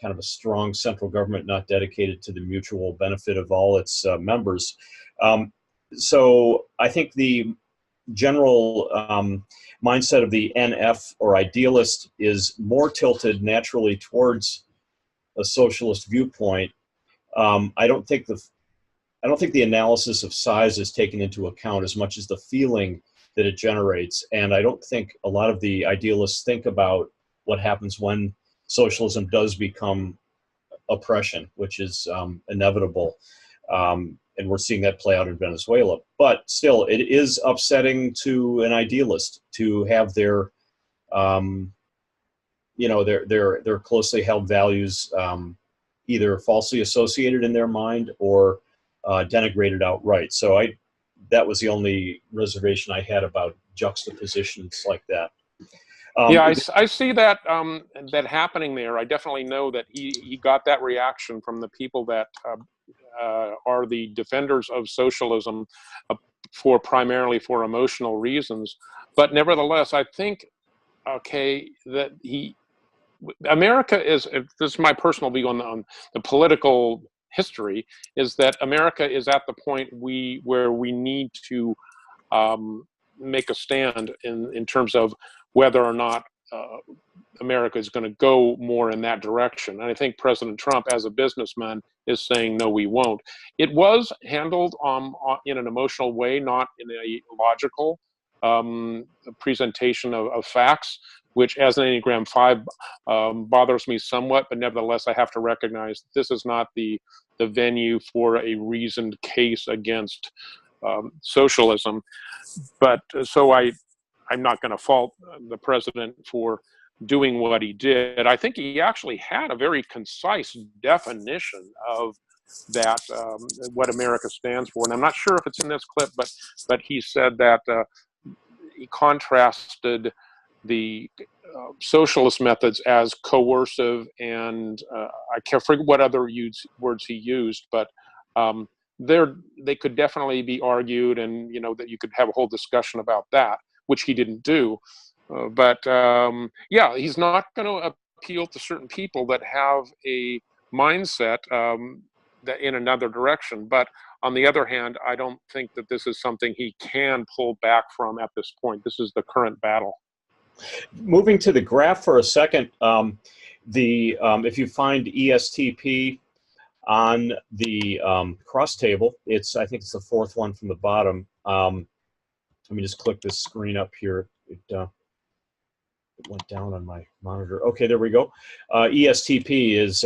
kind of a strong central government not dedicated to the mutual benefit of all its members. So I think the general mindset of the NF or idealist is more tilted naturally towards a socialist viewpoint. I don't think the analysis of size is taken into account as much as the feeling that it generates. And I don't think a lot of the idealists think about what happens when socialism does become oppression, which is inevitable. And we're seeing that play out in Venezuela. But still, it is upsetting to an idealist to have their closely held values either falsely associated in their mind or denigrated outright. So that was the only reservation I had about juxtapositions like that. I see that that happening there. I definitely know that he got that reaction from the people that are the defenders of socialism primarily for emotional reasons. But nevertheless, I think, that America is, this is my personal view on the political history, is that America is at the point where we need to make a stand in terms of whether or not America is going to go more in that direction. And I think President Trump, as a businessman, is saying, no, we won't. It was handled in an emotional way, not in a logical presentation of facts, which as an Enneagram 5 bothers me somewhat, but nevertheless I have to recognize this is not the venue for a reasoned case against socialism. But so I'm not going to fault the president for doing what he did. I think he actually had a very concise definition of that, what America stands for. And I'm not sure if it's in this clip, but he said that he contrasted the socialist methods as coercive, and I can't forget what other words he used, but they could definitely be argued, and that you could have a whole discussion about that, which he didn't do. But yeah, he's not going to appeal to certain people that have a mindset that in another direction. But on the other hand, I don't think that this is something he can pull back from at this point. This is the current battle. Moving to the graph for a second, if you find ESTP on the cross table, I think it's the fourth one from the bottom. Let me just click this screen up here. It went down on my monitor. Okay, there we go. ESTP is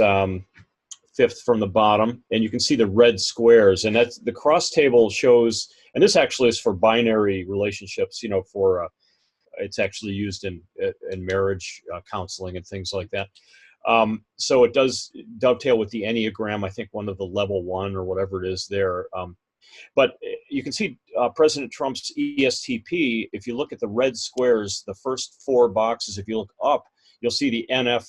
fifth from the bottom, and you can see the red squares, and that's the cross table shows, and this actually is for binary relationships, for it's actually used in marriage counseling and things like that. So it does dovetail with the Enneagram, I think one of the level 1 or whatever it is there. But you can see President Trump's ESTP, if you look at the red squares, the first 4 boxes, if you look up, you'll see the NF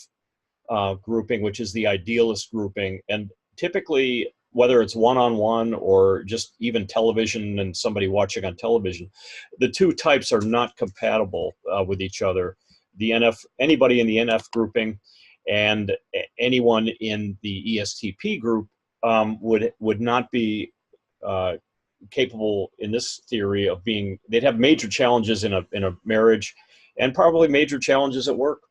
grouping, which is the idealist grouping. And typically, whether it's one-on-one or just even television and somebody watching on television, the two types are not compatible with each other. Anybody in the NF grouping and anyone in the ESTP group would not be capable in this theory of they'd have major challenges in a marriage and probably major challenges at work.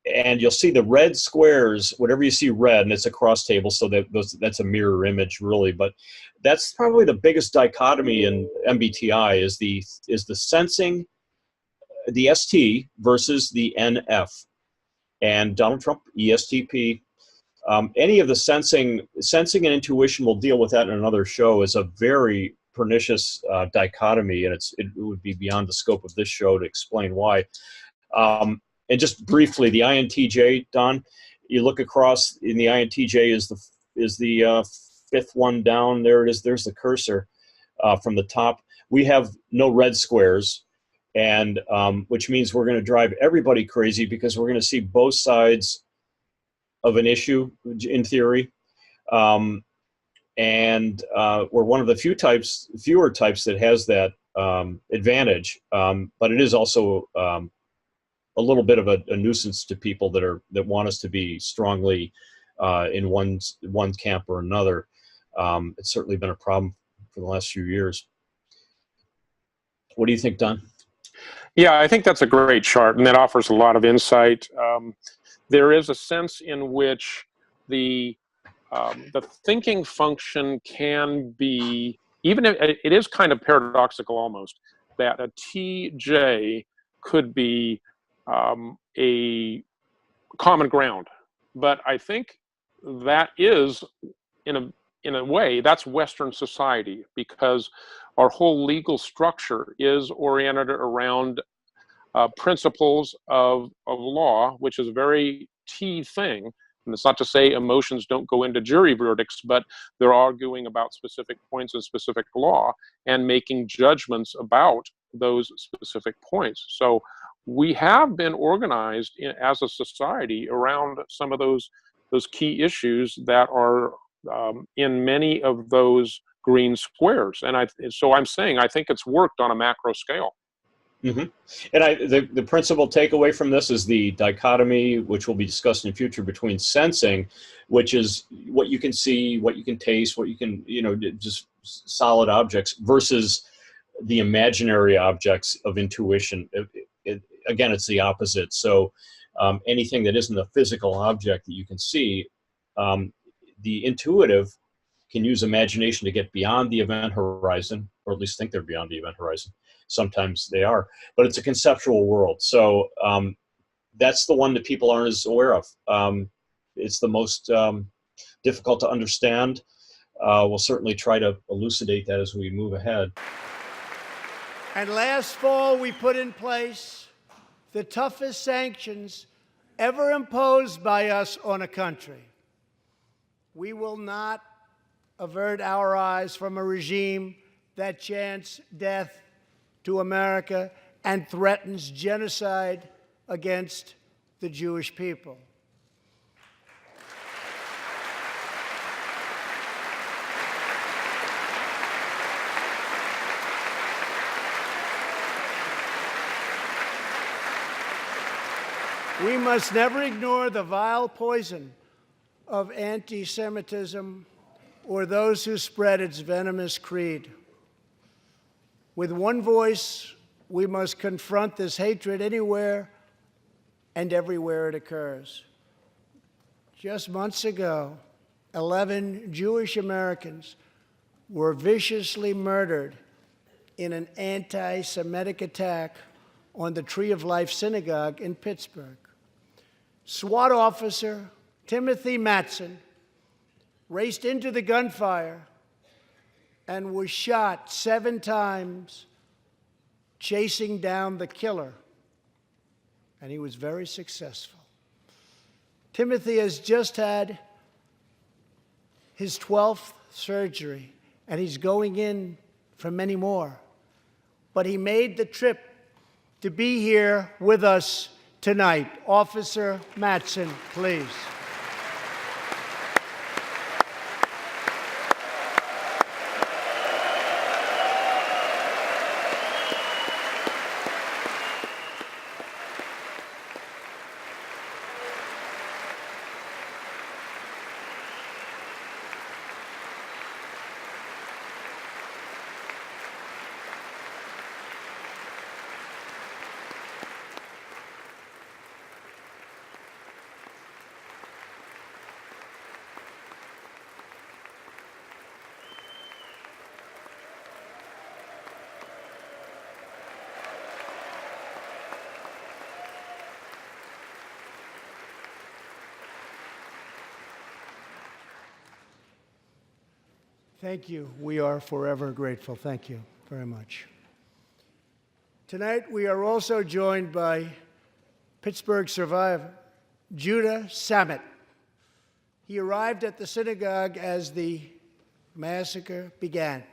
And you'll see the red squares, whatever you see red, and it's a cross table, so that's a mirror image, really. But that's probably the biggest dichotomy in MBTI is the sensing, the ST versus the NF. And Donald Trump, ESTP, any of the sensing and intuition, we'll deal with that in another show, is a very pernicious dichotomy, and it would be beyond the scope of this show to explain why. And just briefly, the INTJ, Don, you look across, in the INTJ is the fifth one down. There it is. There's the cursor from the top. We have no red squares, and which means we're going to drive everybody crazy because we're going to see both sides of an issue, in theory. And we're one of the fewer types that has that advantage. But it is also a little bit of a nuisance to people that want us to be strongly in one camp or another. It's certainly been a problem for the last few years. What do you think, Don? Yeah, I think that's a great chart, and that offers a lot of insight. There is a sense in which the thinking function can be, even if it is kind of paradoxical almost, that a TJ could be a common ground. But I think that is, in a way, that's Western society, because our whole legal structure is oriented around principles of law, which is a very T thing. And it's not to say emotions don't go into jury verdicts, but they're arguing about specific points in specific law and making judgments about those specific points. So we have been organized as a society around some of those key issues that are in many of those green squares. And so I'm saying I think it's worked on a macro scale. Mm-hmm. And the principal takeaway from this is the dichotomy, which will be discussed in the future, between sensing, which is what you can see, what you can taste, what you can, just solid objects, versus the imaginary objects of intuition. Again, it's the opposite. So anything that isn't a physical object that you can see, the intuitive can use imagination to get beyond the event horizon, or at least think they're beyond the event horizon. Sometimes they are, but it's a conceptual world. So that's the one that people aren't as aware of. It's the most difficult to understand. We'll certainly try to elucidate that as we move ahead. And last fall, we put in place the toughest sanctions ever imposed by us on a country. We will not avert our eyes from a regime that chants death to America and threatens genocide against the Jewish people. We must never ignore the vile poison of anti-Semitism or those who spread its venomous creed. With one voice, we must confront this hatred anywhere and everywhere it occurs. Just months ago, 11 Jewish Americans were viciously murdered in an anti-Semitic attack on the Tree of Life Synagogue in Pittsburgh. SWAT officer Timothy Matson raced into the gunfire and was shot 7 times chasing down the killer, and he was very successful. Timothy has just had his 12th surgery, and he's going in for many more. But he made the trip to be here with us tonight. Officer Matson, please. Thank you. We are forever grateful. Thank you very much. Tonight, we are also joined by Pittsburgh survivor, Judah Samet. He arrived at the synagogue as the massacre began.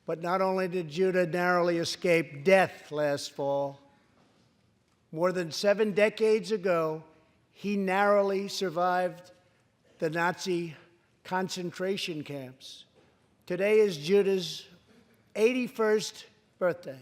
But not only did Judah narrowly escape death last fall, more than 7 decades ago, he narrowly survived the Nazi concentration camps. Today is Judah's 81st birthday.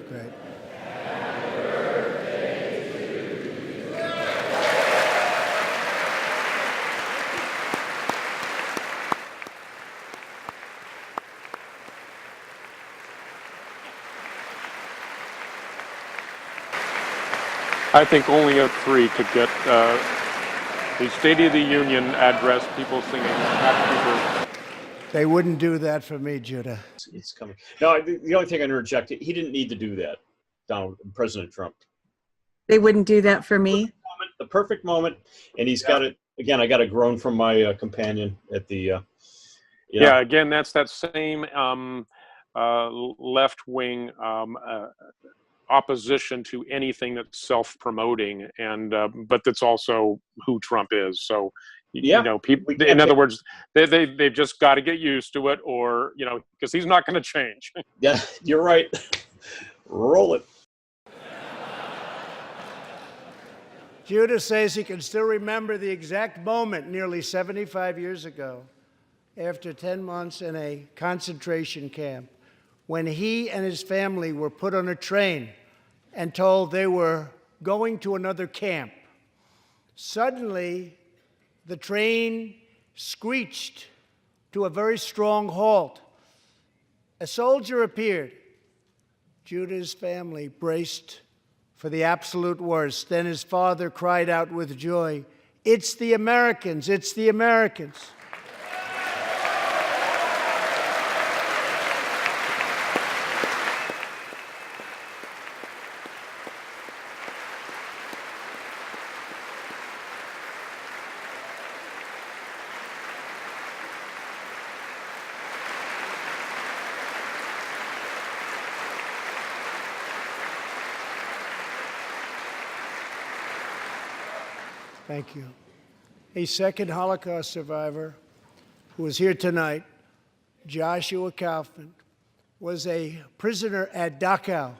Great. I think only E-3 could get the State of the Union address, people singing Happy Birthday. They wouldn't do that for me, Judah. It's coming. No, the only thing I interject, he didn't need to do that, President Trump. They wouldn't do that for me. The perfect moment, and he's got it. Again, I got a groan from my companion at the. Yeah, again, that's that same left-wing opposition to anything that's self-promoting, and but that's also who Trump is. So Yeah, people, we can't in other take- words, they've just got to get used to it, or, because he's not going to change. Yeah, you're right. Roll it. Judah says he can still remember the exact moment nearly 75 years ago, after 10 months in a concentration camp, when he and his family were put on a train and told they were going to another camp. Suddenly, the train screeched to a very strong halt. A soldier appeared. Judah's family braced for the absolute worst. Then his father cried out with joy, "It's the Americans! It's the Americans!" Thank you. A second Holocaust survivor who is here tonight, Joshua Kaufman, was a prisoner at Dachau.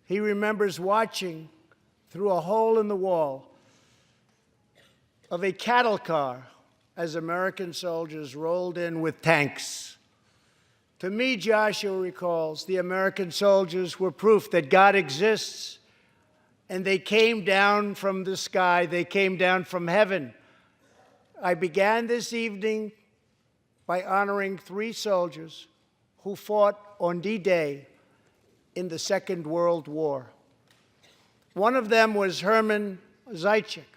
He remembers watching through a hole in the wall of a cattle car as American soldiers rolled in with tanks. To me, Joshua recalls, the American soldiers were proof that God exists. And they came down from the sky. They came down from heaven. I began this evening by honoring 3 soldiers who fought on D-Day in the Second World War. One of them was Herman Zaitchik.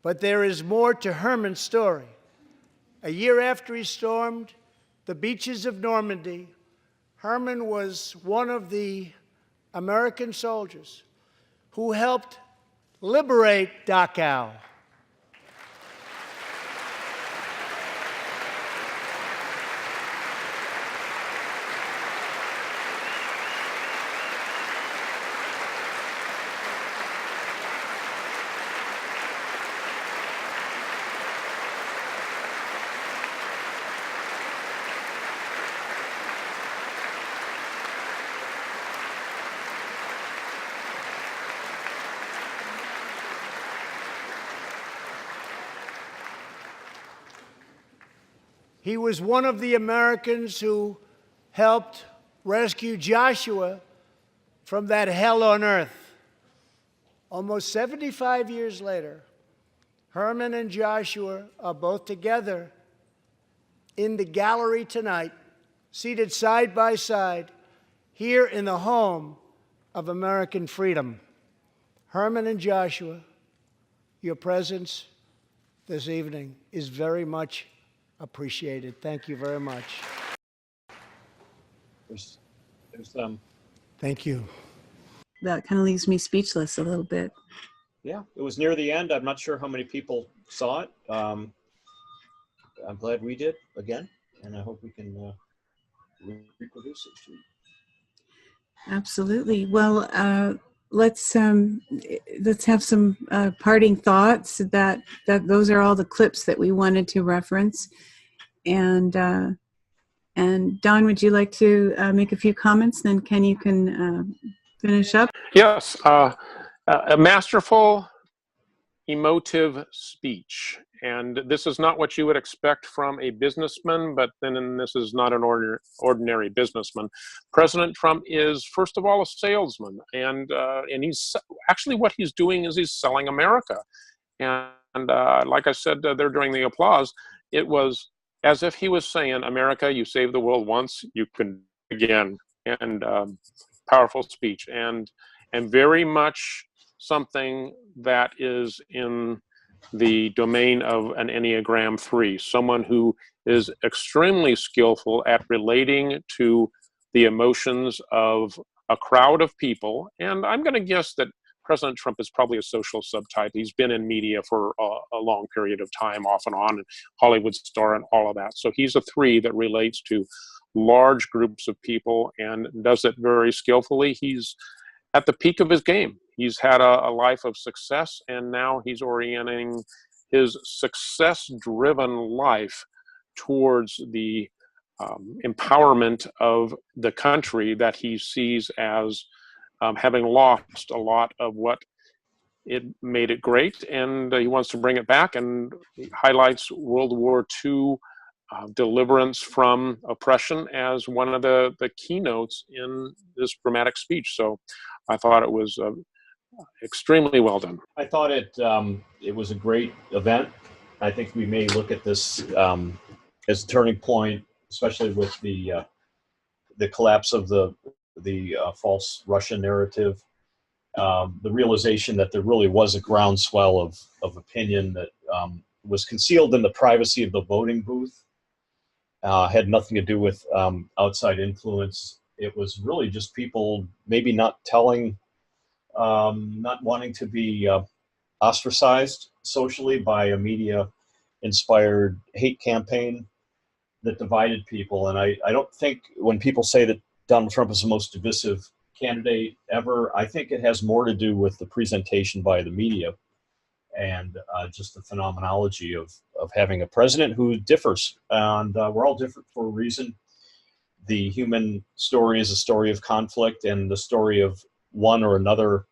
But there is more to Herman's story. A year after he stormed the beaches of Normandy, Herman was one of the American soldiers who helped liberate Dachau. He was one of the Americans who helped rescue Joshua from that hell on earth. Almost 75 years later, Herman and Joshua are both together in the gallery tonight, seated side by side, here in the home of American freedom. Herman and Joshua, your presence this evening is very much appreciated. Thank you very much. Thank you. That kind of leaves me speechless a little bit. Yeah, it was near the end. I'm not sure how many people saw it. I'm glad we did again, and I hope we can reproduce it too. Absolutely. Well, let's have some parting thoughts. That those are all the clips that we wanted to reference. And Don, would you like to make a few comments? Then Ken, you can finish up. Yes, a masterful, emotive speech. And this is not what you would expect from a businessman, but then this is not an ordinary businessman. President Trump is, first of all, a salesman. And he's actually, what he's doing is he's selling America. And like I said there during the applause, it was as if he was saying, America, you saved the world once, you can again. And powerful speech, and very much something that is in the domain of an Enneagram 3, someone who is extremely skillful at relating to the emotions of a crowd of people. And I'm going to guess that President Trump is probably a social subtype. He's been in media for a long period of time, off and on, and Hollywood star and all of that. So he's a 3 that relates to large groups of people and does it very skillfully. He's at the peak of his game. He's had a life of success, and now he's orienting his success-driven life towards the empowerment of the country that he sees as having lost a lot of what it made it great, and he wants to bring it back, and he highlights World War II deliverance from oppression as one of the keynotes in this dramatic speech. So I thought it was extremely well done. I thought it was a great event. I think we may look at this as a turning point, especially with the collapse of the false Russian narrative. The realization that there really was a groundswell of opinion that was concealed in the privacy of the voting booth, had nothing to do with outside influence. It was really just people maybe not telling, not wanting to be ostracized socially by a media-inspired hate campaign that divided people. And I don't think when people say that Donald Trump is the most divisive candidate ever, I think it has more to do with the presentation by the media and just the phenomenology of having a president who differs. And we're all different for a reason. The human story is a story of conflict, and the story of one or another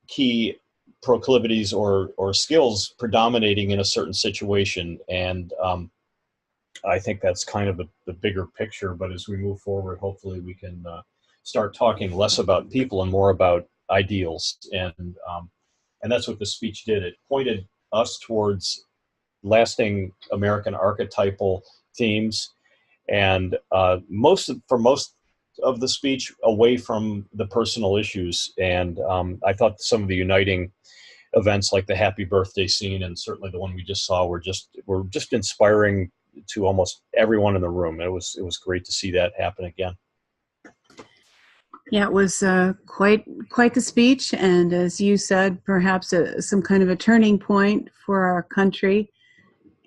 key proclivities or skills predominating in a certain situation. And I think that's kind of the bigger picture. But as we move forward, hopefully we can start talking less about people and more about ideals. And that's what the speech did. It pointed us towards lasting American archetypal themes, and most of the speech away from the personal issues. And I thought some of the uniting events, like the happy birthday scene, and certainly the one we just saw, were just inspiring to almost everyone in the room. It was great to see that happen again. Yeah, it was quite the speech, and as you said, perhaps some kind of a turning point for our country.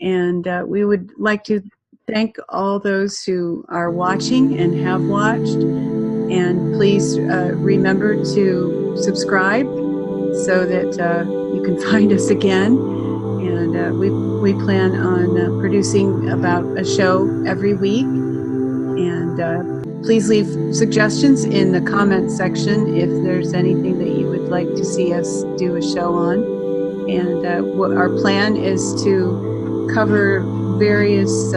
And we would like to thank all those who are watching and have watched. And please remember to subscribe so that you can find us again. And we plan on producing about a show every week. And please leave suggestions in the comment section if there's anything that you would like to see us do a show on. And what our plan is to cover various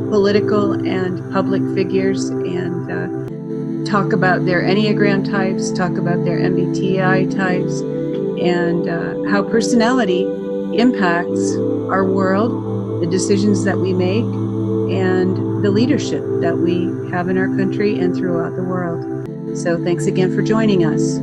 political and public figures and talk about their Enneagram types, talk about their MBTI types, and how personality impacts our world, the decisions that we make, and the leadership that we have in our country and throughout the world. So thanks again for joining us.